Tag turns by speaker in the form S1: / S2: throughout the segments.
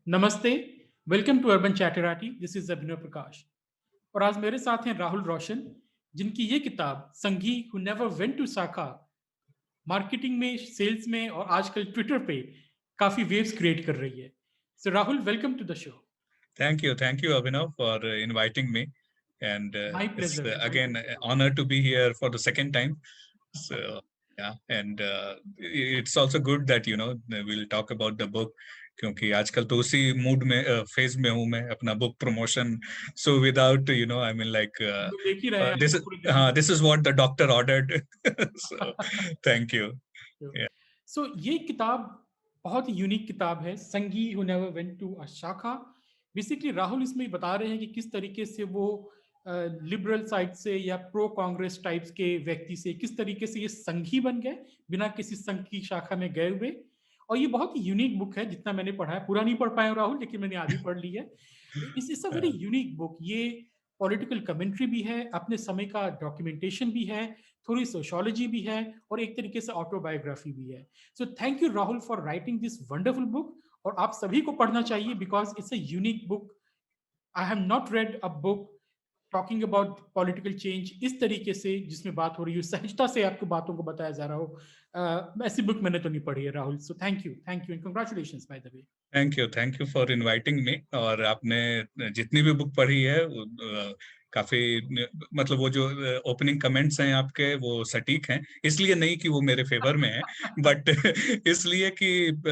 S1: नमस्ते, welcome to urban chatterati. This is Abhinav Prakash और आज मेरे साथ हैं राहुल रोशन, जिनकी ये किताब संघी हु नेवर वेंट टू शाखा मार्केटिंग में, सेल्स में और आजकल ट्विटर पे काफी वेव्स क्रिएट कर रही है। So Rahul, welcome to the show.
S2: Thank you, Abhinav, for inviting me. And
S1: my
S2: it's
S1: pleasure, my
S2: again
S1: pleasure.
S2: honor to be here for the second time. So yeah, and it's also good that we'll talk about the book क्योंकि आजकल तो उसी mood में phase में हूँ मैं अपना book promotion. So without I mean like
S1: हम लोग देख ही रहे हैं
S2: this
S1: आपको
S2: is
S1: पूरे दिन में।
S2: this is what the doctor ordered. So thank you. Yeah.
S1: सो ये किताब बहुत ही यूनिक किताब है, Sanghi who never went to a shakha. Basically Rahul इसमें बता रहे हैं कि किस तरीके से वो लिबरल साइड से या प्रो कांग्रेस टाइप्स के व्यक्ति से किस तरीके से ये संघी बन गए बिना किसी संघ की शाखा में गए हुए। और ये बहुत ही यूनिक बुक है, जितना मैंने पढ़ा है। पूरा नहीं पढ़ पाया हूं राहुल, लेकिन मैंने आधी पढ़ ली है। It's a very unique book. ये पॉलिटिकल कमेंट्री भी है, अपने समय का डॉक्यूमेंटेशन भी है, थोड़ी सोशोलॉजी भी है और एक तरीके से ऑटोबायोग्राफी भी है। So thank you Rahul for writing this wonderful book. और आप सभी को पढ़ना चाहिए because it's a unique book. I have not red a book talking about political change इस तरीके से, जिसमें बात हो रही हो, सहजता से आपको बातों को बताया जा रहा हो। ऐसी बुक मैंने तो नहीं पढ़ी है Rahul. So thank you and congratulation by the way.
S2: Thank you for inviting me. और आपने जितनी भी बुक पढ़ी है वो काफी मतलब वो जो ओपनिंग कमेंट्स हैं आपके वो सटीक हैं, इसलिए नहीं कि वो मेरे फेवर में है बट इसलिए कि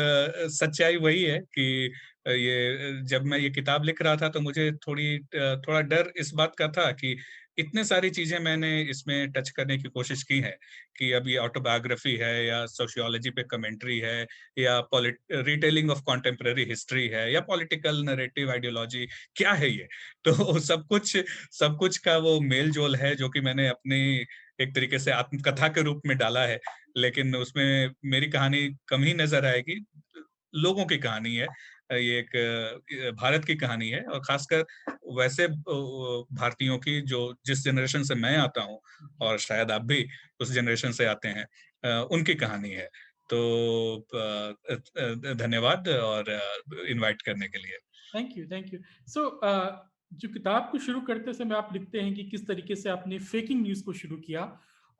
S2: सच्चाई वही है कि ये जब मैं ये किताब लिख रहा था तो मुझे थोड़ा डर इस बात का था कि इतने सारी चीजें मैंने इसमें टच करने की कोशिश की है कि अब ये ऑटोबायोग्राफी है या सोशियोलॉजी पे कमेंट्री है या रिटेलिंग ऑफ कॉन्टेम्पररी हिस्ट्री है या पॉलिटिकल नरेटिव आइडियोलॉजी, क्या है ये? तो सब कुछ का वो मेल जोल है जो कि मैंने अपनी एक तरीके से आत्मकथा के रूप में डाला है, लेकिन उसमें मेरी कहानी कम ही नजर आएगी, लोगों की कहानी है। ये एक भारत की कहानी है और खासकर वैसे भारतीयों की जो जिस जनरेशन से मैं आता हूँ और शायद आप भी उस जनरेशन से आते हैं, उनकी कहानी है। तो धन्यवाद और इनवाइट करने के लिए।
S1: Thank you. सो जो किताब को शुरू करते समय आप लिखते हैं कि किस तरीके से आपने फेकिंग न्यूज को शुरू किया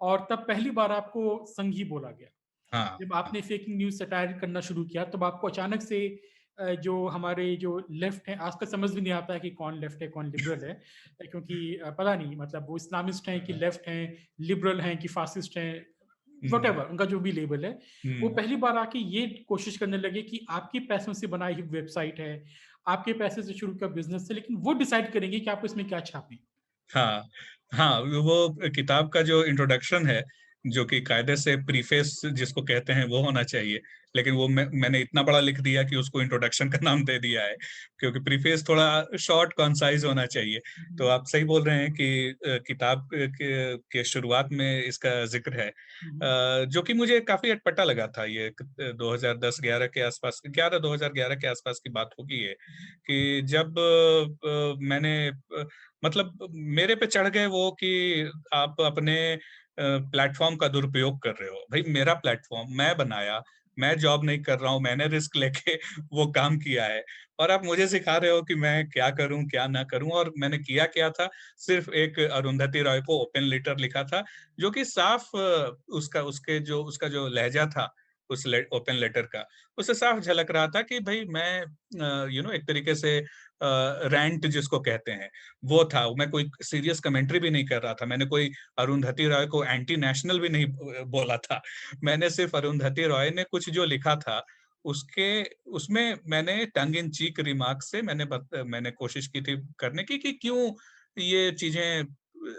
S1: और तब पहली बार आपको संघी बोला गया।
S2: हाँ,
S1: जब
S2: हाँ,
S1: आपने फेकिंग न्यूज सटायर करना शुरू किया तब आपको अचानक से जो हमारे जो लेफ्ट है, आजकल समझ भी नहीं आता है कि कौन लेफ्ट है कौन लिबरल है। क्योंकि पता नहीं, मतलब वो इस्लामिस्ट हैं कि लेफ्ट हैं, लिबरल हैं कि फासिस्ट हैं, वट
S2: हम्म,
S1: उनका जो भी लेबल है। वो
S2: हम्म,
S1: पहली बार आके ये कोशिश करने लगे कि आपके पैसों से बनाई हुई वेबसाइट है, आपके पैसे से शुरू का बिजनेस है, लेकिन वो डिसाइड करेंगे कि आप इसमें क्या छापें।
S2: हाँ, हाँ, वो किताब का जो इंट्रोडक्शन है, जो कि कायदे से प्रीफेस जिसको कहते हैं वो होना चाहिए, लेकिन वो मैंने इतना बड़ा लिख दिया कि उसको इंट्रोडक्शन का नाम दे दिया है, क्योंकि प्रीफेस थोड़ा शॉर्ट कॉन्साइज होना चाहिए। तो आप सही बोल रहे हैं कि किताब के शुरुआत में इसका जिक्र है, जो कि मुझे काफी अटपटा लगा था। ये 2010-11 के आसपास, 2011 के आसपास की बात होगी ये, कि जब मैंने मतलब मेरे पे चढ़ गए वो कि आप अपने प्लेटफॉर्म का दुरुपयोग कर रहे हो। भाई, मेरा प्लेटफॉर्म मैं बनाया, मैं जॉब नहीं कर रहा हूँ, मैंने रिस्क लेके वो काम किया है और आप मुझे सिखा रहे हो कि मैं क्या करूं क्या ना करूं। और मैंने किया क्या था, सिर्फ एक अरुंधति रॉय को ओपन लेटर लिखा था, जो कि साफ उसका जो लहजा था उस ओपन लेटर का, उससे साफ झलक रहा था कि भाई मैं एक तरीके से रैंट जिसको कहते हैं वो था। मैं कोई सीरियस कमेंट्री भी नहीं कर रहा था, मैंने कोई अरुंधति रॉय को एंटी नेशनल भी नहीं बोला था। मैंने सिर्फ अरुंधति रॉय ने कुछ जो लिखा था उसके उसमें मैंने टंग इन चीक रिमार्क से मैंने कोशिश की थी करने की कि क्यों ये चीजें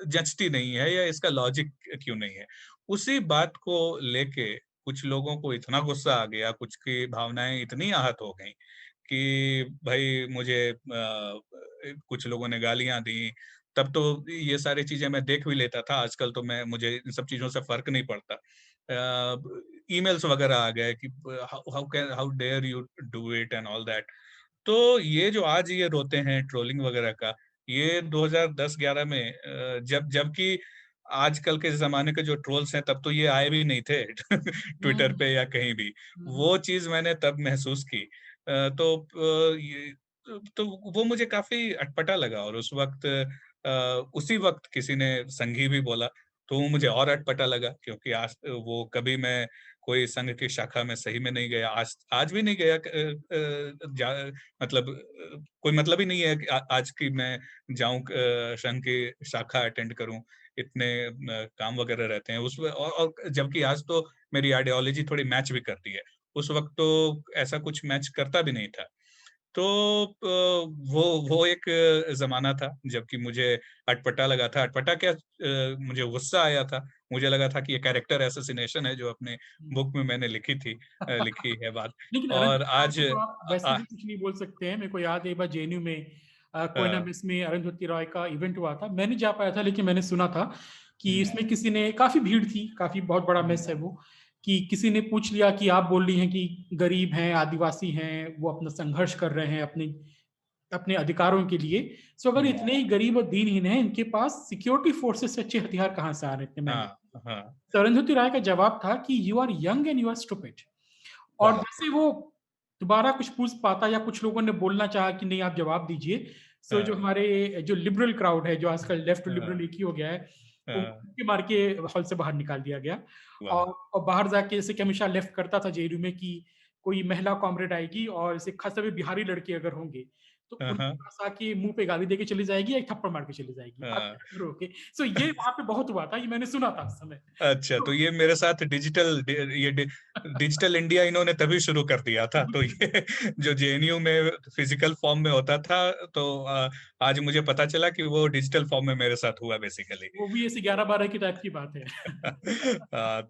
S2: जचती नहीं है या इसका लॉजिक क्यों नहीं है। उसी बात को लेके कुछ लोगों को इतना गुस्सा आ गया, कुछ की भावनाएं इतनी आहत हो गई कि भाई मुझे कुछ लोगों ने गालियां दी। तब तो ये सारी चीजें मैं देख भी लेता था, आजकल तो मैं मुझे इन सब चीजों से फर्क नहीं पड़ता। ईमेल्स वगैरह आ गए कि how dare you do it and all that. तो ये जो आज ये रोते हैं ट्रोलिंग वगैरह का, ये 2010-11 में जबकि आजकल के जमाने के जो ट्रोल्स हैं तब तो ये आए भी नहीं थे ट्विटर पे या कहीं भी। वो चीज मैंने तब महसूस की। तो वो मुझे काफ़ी अटपटा लगा और उस वक़्त उसी वक़्त किसी ने संघी भी बोला, तो वो मुझे और अटपटा लगा क्योंकि आज वो कभी मैं कोई संघ की शाखा में सही में नहीं गया, आज आज भी नहीं गया जा मतलब कोई मतलब ही नहीं है कि आज की मैं जाऊँ संघ की शाखा अटेंड करूँ, इतने काम वगैरह रहते हैं और जबकि आज तो मेरी आइडियोलॉजी थोड़ी मैच भी करती है। उस वक़्त तो ऐसा कुछ मैच करता भी नहीं था। तो वो एक ज़माना था जबकि मुझे अटपटा लगा था। अटपटा क्या मुझे गुस्सा आया था। मुझे लगा था कि ये कैरेक्टर असैसिनेशन है जो अपने
S1: हुँ।
S2: बुक में मैंने लिखी थी लिखी है बात
S1: लेकिन
S2: और
S1: अरुंधति रॉय
S2: आज
S1: को तो आप वैसे भी कुछ नहीं बोल सकते हैं। मेरे को याद है एक बार जेएनयू में कोयना
S2: अ,
S1: मेस में अरुंधति रॉय का इवेंट हुआ था। मैं नहीं जा पाया था लेकिन मैंने सुना था कि
S2: हुँ,
S1: इसमें किसी ने काफ़ी भीड़ थी, काफ़ी बहुत बड़ा
S2: हुँ,
S1: मेस है वो, कि किसी ने पूछ लिया कि आप बोल रही हैं कि गरीब हैं, आदिवासी हैं, वो अपना संघर्ष कर रहे हैं अपने अपने अधिकारों के लिए। सो अगर
S2: हुँ,
S1: इतने ही गरीब और दीनहीन हैं, इनके पास सिक्योरिटी फोर्सेस से अच्छे हथियार कहाँ से आ रहे हैं इतने महँगे?
S2: हाँ, हाँ,
S1: तो अरुंधति राय का जवाब था कि you are young and you are stupid. और
S2: वाह!
S1: जैसे वो दोबारा कुछ पूछ पाता या कुछ लोगों ने बोलना चाहा कि नहीं आप जवाब दीजिए, सो जो
S2: हाँ,
S1: हमारे जो लिबरल क्राउड है, जो आजकल लेफ्ट और लिबरल
S2: हाँ,
S1: एक ही हो गया है,
S2: हाँ,
S1: उनको मुक्के मार के हॉल से बाहर निकाल दिया गया।
S2: वाह!
S1: और बाहर जाके जैसे कि हमेशा लेफ्ट करता था जेएनयू में कि कोई महिला कॉमरेड आएगी और ऐसे खास तौर पे बिहारी लड़के अगर होंगे, तो
S2: हाँ,
S1: उनके
S2: हाँ,
S1: पास आके मुँह पे गाली देके चली जाएगी या एक थप्पड़ मार के चली जाएगी। आप
S2: हाँ।
S1: क्या करोगे? सो ये वहाँ पे बहुत हुआ था, ये मैंने सुना था उस समय।
S2: अच्छा, तो
S1: तो
S2: ये मेरे साथ डिजिटल इंडिया इन्होंने तभी शुरू कर दिया था। तो
S1: बिल्कुल,
S2: ये जो जेएनयू में फिज़िकल फॉर्म में होता था, तो आज मुझे पता चला कि वो डिजिटल फॉर्म में मेरे साथ हुआ बेसिकली।
S1: वो भी ऐसे 11-12 की टाइप की बात है।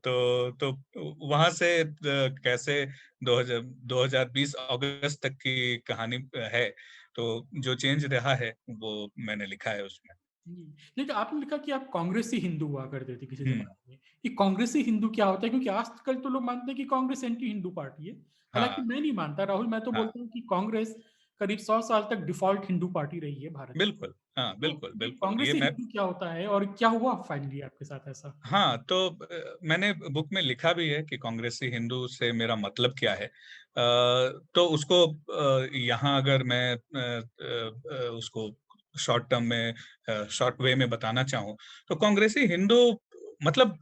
S2: तो वहाँ से कैसे 2000 2020 अगस्त तक की कहानी है, तो जो चेंज रहा है, वो मैंने लिखा है उसमें।
S1: जी। देखिए, आपने लिखा कि आप कांग्रेसी हिंदू हुआ करते थे किसी
S2: हुँ,
S1: ज़माने में। ये कांग्रेसी हिंदू क्या होता है? क्योंकि आजकल तो लोग मानते हैं कि कांग्रेस एंटी हिंदू पार्टी है। हालाँकि
S2: हाँ,
S1: मैं नहीं मानता राहुल, मैं तो
S2: हाँ,
S1: बोलता हूँ कि कांग्रेस करीब 100 साल तक डिफ़ॉल्ट हिंदू पार्टी रही है भारत की।
S2: बिल्कुल। हाँ,
S1: तो
S2: बिल्कुल,
S1: ये
S2: बिल्कुल। ये
S1: कांग्रेसी
S2: मैं
S1: हिंदू क्या होता है और क्या हुआ फाइनली आपके साथ ऐसा?
S2: हाँ, तो मैंने बुक में लिखा भी है कि कांग्रेसी हिंदू से मेरा मतलब क्या है। तो उसको यहाँ अगर मैं उसको शॉर्ट टर्म में शॉर्ट वे में बताना चाहूँ, तो कांग्रेसी हिंदू मतलब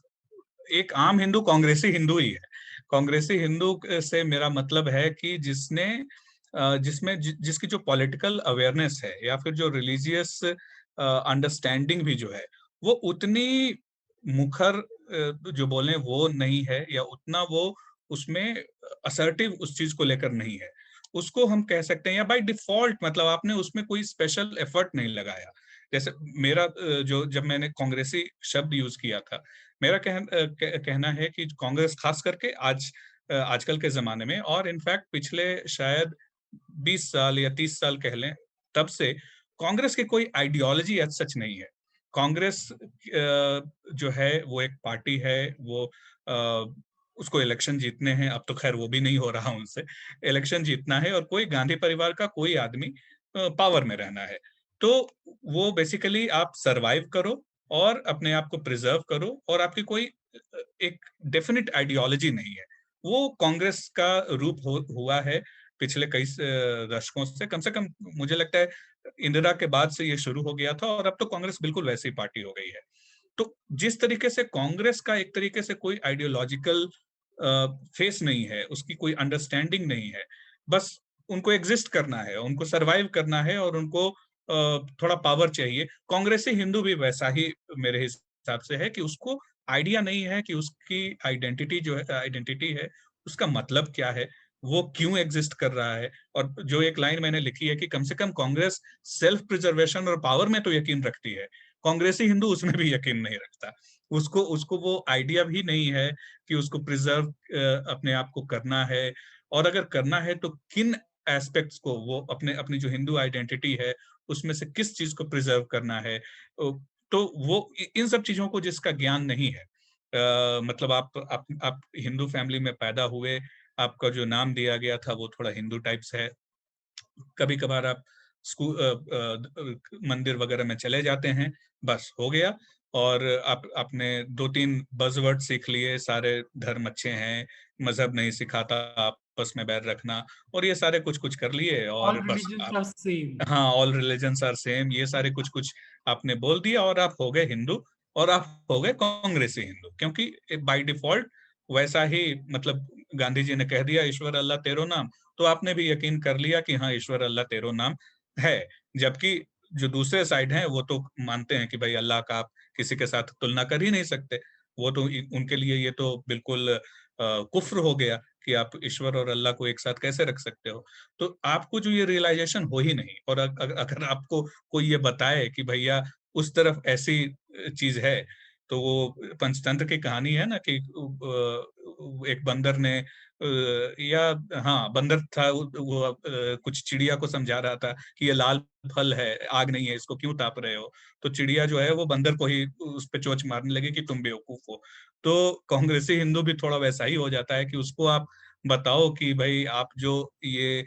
S2: एक आम हिंदू कांग्रेसी हिंदू ही है। कांग्रेसी हिंदू से मेरा मतलब है कि जिसमें जिसकी जो पॉलिटिकल अवेयरनेस है या फिर जो रिलीजियस अंडरस्टैंडिंग भी जो है, वो उतनी मुखर जो बोलें वो नहीं है या उतना वो उसमें असर्टिव उस चीज़ को लेकर नहीं है। उसको हम कह सकते हैं या बाय डिफ़ॉल्ट मतलब आपने उसमें कोई स्पेशल एफर्ट नहीं लगाया। जैसे मेरा जो जब मैंने कांग्रेसी शब्द यूज़ किया था, मेरा कहना है कि कांग्रेस खास करके आजकल के ज़माने में और इनफैक्ट पिछले शायद 20 साल या 30 साल कह लें, तब से कांग्रेस की कोई आइडियोलॉजी एज़ सच नहीं है। कांग्रेस जो है वो एक पार्टी है, वो उसको इलेक्शन जीतने हैं, अब तो खैर वो भी नहीं हो रहा उनसे। इलेक्शन जीतना है और कोई गांधी परिवार का कोई आदमी पावर में रहना है। तो वो बेसिकली आप सर्वाइव करो और अपने आप को प्रिज़र्व करो और आपकी कोई एक डेफिनिट आइडियोलॉजी नहीं है। वो कांग्रेस का रूप हुआ है पिछले कई दशकों से कम मुझे लगता है इंदिरा के बाद से ये शुरू हो गया था और अब तो कांग्रेस बिल्कुल वैसी पार्टी हो गई है। तो जिस तरीके से कांग्रेस का एक तरीके से कोई आइडियोलॉजिकल फेस नहीं है, उसकी कोई अंडरस्टैंडिंग नहीं है। बस उनको एग्जिस्ट करना है, उनको सर्वाइव करना है और उनको थोड़ा पावर चाहिए। कांग्रेसी हिंदू भी वैसा ही मेरे हिसाब से है कि उसको आइडिया नहीं है कि उसकी आइडेंटिटी है, उसका मतलब क्या है, वो क्यों एग्जिस्ट कर रहा है और जो एक लाइन मैंने लिखी है कि कम से कम कांग्रेस सेल्फ प्रिजर्वेशन और पावर में तो यकीन रखती है। कांग्रेसी हिंदू उसमें भी यकीन नहीं रखता। उसको उसको वो आइडिया भी नहीं है कि उसको प्रिजर्व अपने आप को करना है और अगर करना है तो किन एस्पेक्ट्स को वो अपने अपनी जो हिंदू आइडेंटिटी है, उसमें से किस चीज़ को प्रिजर्व करना है। तो वो इन सब चीज़ों को जिसका ज्ञान नहीं है मतलब आप हिंदू फैमिली में पैदा हुए, आपका जो नाम दिया गया था वो थोड़ा हिंदू टाइप्स है। कभी-कभार आप मंदिर वगैरह में चले जाते हैं, बस हो गया और आप आपने 2-3 बज़वर्ड सीख लिए, सारे धर्म अच्छे हैं, मज़हब नहीं सिखाता आप आपस में बैर रखना और ये सारे कुछ-कुछ कर लिए
S1: ऑल
S2: और बस
S1: रिलीजन्स
S2: आप
S1: आर सेम।
S2: हाँ, ऑल रिलिजन्स आर सेम ये सारे कुछ-कुछ आपने बोल दिया और आप हो गए हिंदू और आप हो गए कांग्रेसी हिंदू क्योंकि बाय डिफ़ॉल्ट वैसा ही मतलब गांधी जी ने कह दिया ईश्वर अल्लाह तेरो नाम, तो आपने भी यकीन कर लिया कि हाँ, ईश्वर अल्लाह तेरो नाम है। जबकि जो दूसरे साइड हैं वो तो मानते हैं कि भाई अल्लाह का आप किसी के साथ तुलना कर ही नहीं सकते। वो तो उनके लिए ये तो बिल्कुल कुफ्र हो गया कि आप ईश्वर और अल्लाह को एक साथ कैसे रख सकते हो। तो आपको जो ये रियलाइज़ेशन हो ही नहीं और अगर आपको कोई ये बताए कि भैया उस तरफ ऐसी चीज़ है, तो वो पंचतंत्र की कहानी है ना कि एक बंदर ने या हाँ, बंदर था वो कुछ चिड़िया को समझा रहा था कि ये लाल फल है, आग नहीं है, इसको क्यों ताप रहे हो? तो चिड़िया जो है वो बंदर को ही उस पे चोंच मारने लगी कि तुम बेवकूफ हो। तो कांग्रेसी हिंदू भी थोड़ा वैसा ही हो जाता है कि उसको आप बताओ कि भई आप जो ये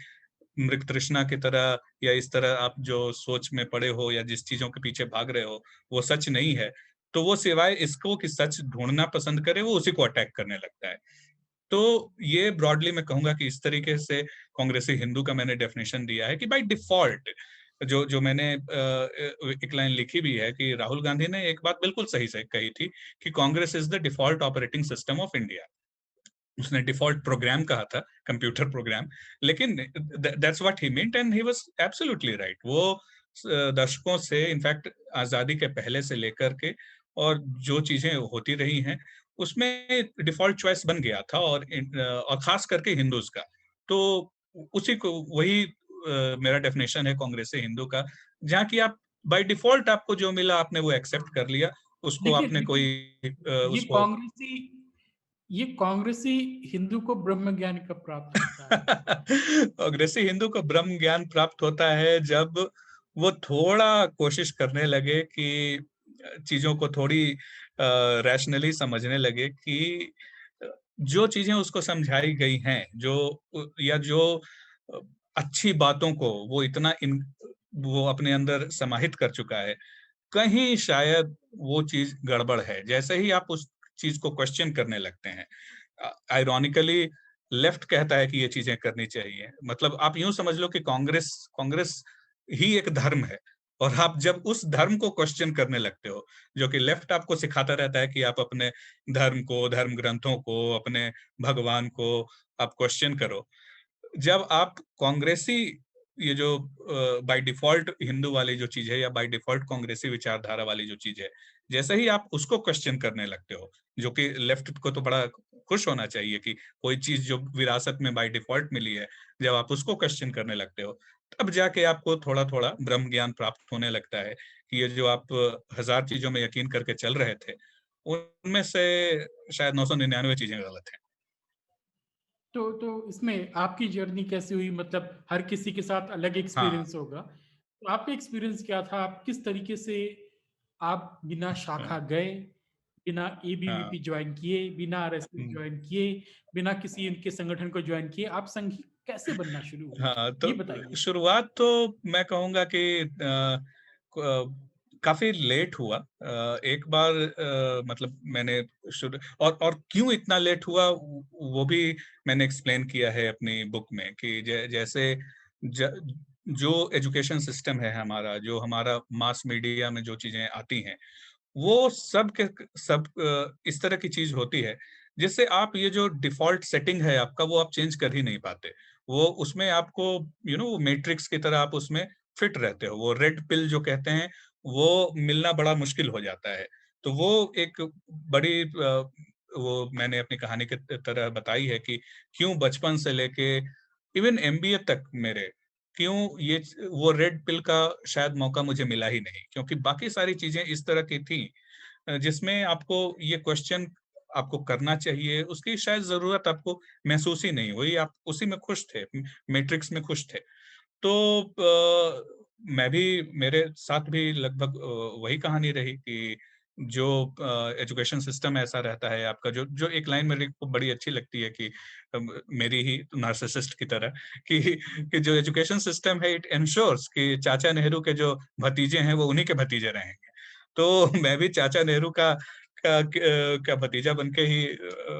S2: मृग तृष्णा की तरह या इस तरह आप जो सोच में पड़े हो या जिस चीज़ों के पीछे भाग रहे हो, वो सच नहीं है। तो वो सिवाय इसको कि सच ढूँढना पसंद करे, वो उसी को अटैक करने लगता है। तो ये ब्रॉडली मैं कहूँगा कि इस तरीके से कांग्रेसी हिंदू का मैंने डेफिनिशन दिया है कि बाय डिफ़ॉल्ट जो जो मैंने एक लाइन लिखी भी है कि राहुल गांधी ने एक बात बिल्कुल सही से कही थी कि Congress is the default operating system of India. उसने डिफ़ॉल्ट प्रोग्राम कहा था, कंप्यूटर प्रोग्राम, लेकिन that's what he meant and he was absolutely right. वो दशकों से इनफैक्ट आज़ादी के पहले से लेकर के और जो चीज़ें होती रही हैं, उसमें डिफ़ॉल्ट चॉइस बन गया था और ख़ास करके हिंदूज़ का। तो उसी को वही मेरा डेफिनिशन है कांग्रेसी हिंदू का, जहाँ की आप बाय डिफ़ॉल्ट आपको जो मिला आपने वो एक्सेप्ट कर लिया, उसको
S1: देखिए
S2: आपने
S1: देखिए,
S2: कोई
S1: ये
S2: उसको
S1: कांग्रेसी ये कांग्रेसी हिंदू को ब्रह्म ज्ञान कब प्राप्त होता है?
S2: अग्रेसी हिंदू को ब्रह्म ज्ञान प्राप्त होता है जब वो थोड़ा कोशिश करने लगे कि चीजों को थोड़ी रैशनली समझने लगे कि अ, जो चीजें उसको समझाई गई हैं या जो अ, अच्छी बातों को वो वो अपने अंदर समाहित कर चुका है कहीं शायद वो चीज गड़बड़ है जैसे ही आप उस चीज को क्वेश्चन करने लगते हैं आयरॉनिकली लेफ्ट कहता है कि ये चीजें करनी चाहिए मतलब आप यूं समझ लो कि कांग्रेस कांग्रेस ही एक धर्म है और आप जब उस धर्म को क्वेश्चन करने लगते हो जो कि लेफ्ट आपको सिखाता रहता है कि आप अपने धर्म को धर्म ग्रंथों को अपने भगवान को आप क्वेश्चन करो जब आप कांग्रेसी ये जो बाय डिफॉल्ट हिंदू वाली जो चीज है या बाय डिफॉल्ट कांग्रेसी विचारधारा वाली जो चीज है जैसे ही आप उसको क्वेश्चन करने लगते हो जो कि लेफ्ट को तो बड़ा खुश होना चाहिए कि कोई चीज जो विरासत में बाय डिफॉल्ट मिली है जब आप उसको क्वेश्चन करने लगते हो तब जाके आपको थोड़ा थोड़ा ब्रह्म ज्ञान प्राप्त होने लगता है कि ये जो आप हजार चीजों में यकीन करके चल रहे थे उनमें से शायद 999 चीजें गलत हैं।
S1: तो इसमें आपकी जर्नी कैसी हुई? मतलब हर किसी के साथ अलग
S2: हाँ
S1: एक्सपीरियंस होगा। तो आपका एक्सपीरियंस क्या था? आप किस तरीके से आप बिना शाखा
S2: हाँ
S1: गए, बिना
S2: हाँ
S1: एबीवीपी जॉइन किए, बिना आरएसएस
S2: हम्म।
S1: जॉइन किए, बिना किसी इनके संगठन को जॉइन किए, आप संघी कैसे बनना शुरू हुए?
S2: हाँ,
S1: ये
S2: तो
S1: बताइए।
S2: शुरुआत तो मैं कहूँगा कि काफ़ी लेट हुआ। एक बार मतलब मैंने शुरू और क्यों इतना लेट हुआ वो भी मैंने एक्सप्लेन किया है अपनी बुक में कि जैसे ज जो एजुकेशन सिस्टम है हमारा, जो हमारा मास मीडिया में जो चीज़ें आती हैं, वो सब इस तरह की चीज़ होती है, जिससे आप ये जो डिफ़ॉल्ट सेटिंग है आपका, वो आप चेंज कर ही नहीं पाते। वो उसमें आपको वो मैट्रिक्स की तरह आप उसमें फिट रहते हो। वो रेड पिल जो कहते हैं, वो मिलना बड़ा मुश्किल हो जाता है। तो वो एक बड़ी वो मैंने अपनी कहानी की तरह बताई है कि क्यों बचपन से लेके इवन एमबीए तक मेरे, क्यों वो रेड पिल का शायद मौका मुझे मिला ही नहीं, क्योंकि बाकी सारी चीज़ें इस तरह की थी जिसमें आपको ये क्वेश्चन आपको करना चाहिए, उसकी शायद ज़रूरत आपको महसूस ही नहीं हुई, आप उसी में खुश थे, मैट्रिक्स में खुश थे। तो मैं भी मेरे साथ भी लगभग वही कहानी रही कि जो एजुकेशन सिस्टम ऐसा रहता है आपका जो जो एक लाइन मेरे को बड़ी अच्छी लगती है कि मेरी ही नार्सिसिस्ट की तरह कि जो एजुकेशन सिस्टम है इट एन्श्योर्स कि चाचा नेहरू के जो भतीजे हैं वो उन्हीं के भतीजे रहेंगे। तो मैं भी चाचा नेहरू का भतीजा बन के ही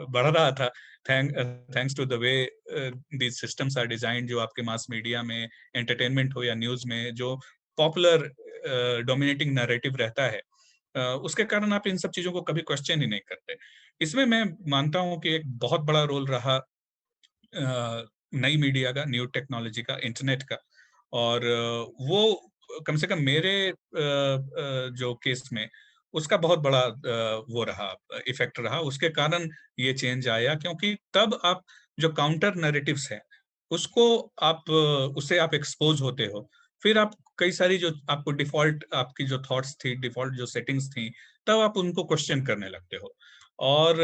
S2: बढ़ रहा था। Thanks to the way these systems are designed, जो आपके मास मीडिया में, एंटरटेनमेंट हो या न्यूज में, जो पॉपुलर डोमिनेटिंग नैरेटिव रहता है, उसके कारण आप इन सब चीजों को कभी क्वेश्चन ही नहीं करते। इसमें मैं मानता हूं कि एक बहुत बड़ा रोल रहा नई मीडिया का, न्यू टेक्नोलॉजी का, इंटरनेट का। और वो कम से कम मेरे जो केस में उसका बहुत बड़ा वो रहा, इफेक्ट रहा। उसके कारण ये चेंज आया, क्योंकि तब आप जो काउंटर नैरेटिव्स हैं उसको आप उससे आप एक्सपोज होते हो। फिर आप कई सारी जो आपको डिफॉल्ट आपकी जो थॉट्स थी, डिफॉल्ट जो सेटिंग्स थी, तब आप उनको क्वेश्चन करने लगते हो। और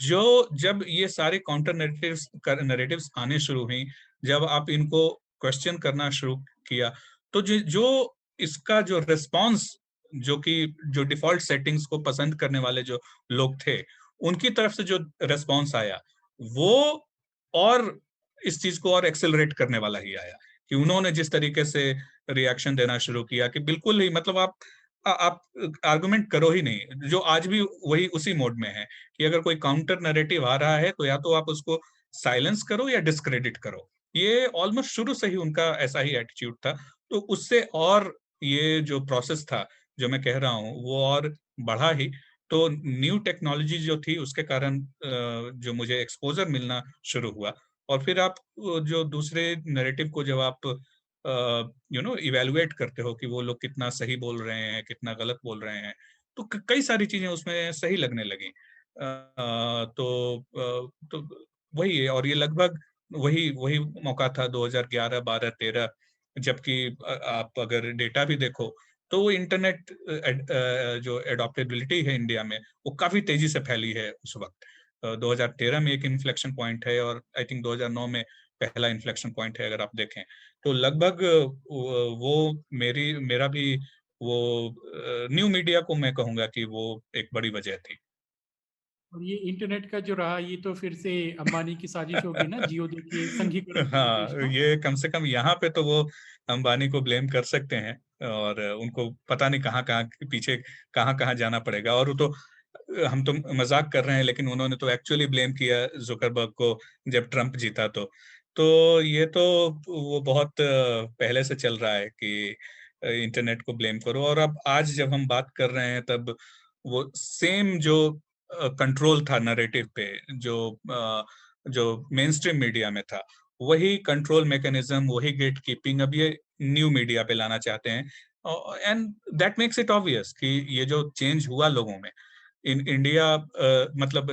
S2: जो जब ये सारे काउंटर नैरेटिव्स आने शुरू हुई, जब आप इनको क्वेश्चन करना शुरू किया, तो जो इसका जो रिस्पांस, जो कि जो डिफॉल्ट सेटिंग्स को पसंद करने वाले जो लोग थे, उनकी तरफ से जो रिस्पांस आया, वो और इस चीज को और एक्सेलरेट करने वाला ही आया। कि उन्होंने जिस तरीके से रिएक्शन देना शुरू किया कि बिल्कुल ही, मतलब आप आर्गुमेंट करो ही नहीं, जो आज भी वही उसी मोड में है कि अगर कोई काउंटर नैरेटिव आ रहा है तो या तो आप उसको साइलेंस करो या डिस्क्रेडिट करो। ये ऑलमोस्ट शुरू से ही उनका ऐसा ही एटीट्यूड था। तो उससे और ये जो प्रोसेस था, जो मैं कह रहा हूँ, वो और बढ़ा ही। तो न्यू टेक्नोलॉजी जो थी उसके कारण जो मुझे एक्सपोजर मिलना शुरू हुआ। और फिर आप जो दूसरे नैरेटिव को जब आप इवेलुएट करते हो कि वो लोग कितना सही बोल रहे हैं, कितना गलत बोल रहे हैं, तो कई सारी चीजें उसमें सही लगने लगी। तो वही है। और ये लगभग वही वही मौका था 2011, 12, 13, जबकि आप अगर डेटा भी देखो तो इंटरनेट जो एडॉप्टेबिलिटी है इंडिया में, वो काफी तेजी से फैली है उस वक्त। 2013 में एक इन्फ्लेक्शन पॉइंट है, और आई थिंक 2009 में पहला इन्फ्लेक्शन पॉइंट है, अगर आप देखें तो लगभग वो मेरा भी वो न्यू मीडिया को मैं कहूंगा कि वो एक बड़ी वजह थी।
S1: और ये इंटरनेट का जो रहा, ये तो फिर से अंबानी की साजिश होगी ना, जियो देखिए संघीकरण की कोशिश
S2: हाँ,
S1: ना।
S2: ये कम से कम यहाँ पे तो वो अंबानी को ब्लेम कर सकते हैं। और उनको पता नहीं कहाँ कहाँ पीछे कहाँ कहाँ जाना पड़ेगा। और वो तो हम तो मजाक कर रहे हैं, लेकिन उन्होंने तो एक्चुअली ब्लेम किया जुकरबर्ग को जब ट्रम्प जीता। तो ये तो वो बहुत पहले से चल रहा है कि इंटरनेट को ब्लेम करो। और अब आज जब हम बात कर रहे हैं, तब वो सेम जो कंट्रोल था नैरेटिव पे, जो मेन स्ट्रीम मीडिया में था, वही कंट्रोल मैकेनिज्म, वही गेट कीपिंग अब ये न्यू मीडिया पे लाना चाहते हैं। And that makes it obvious कि ये जो चेंज हुआ लोगों में, इन इंडिया मतलब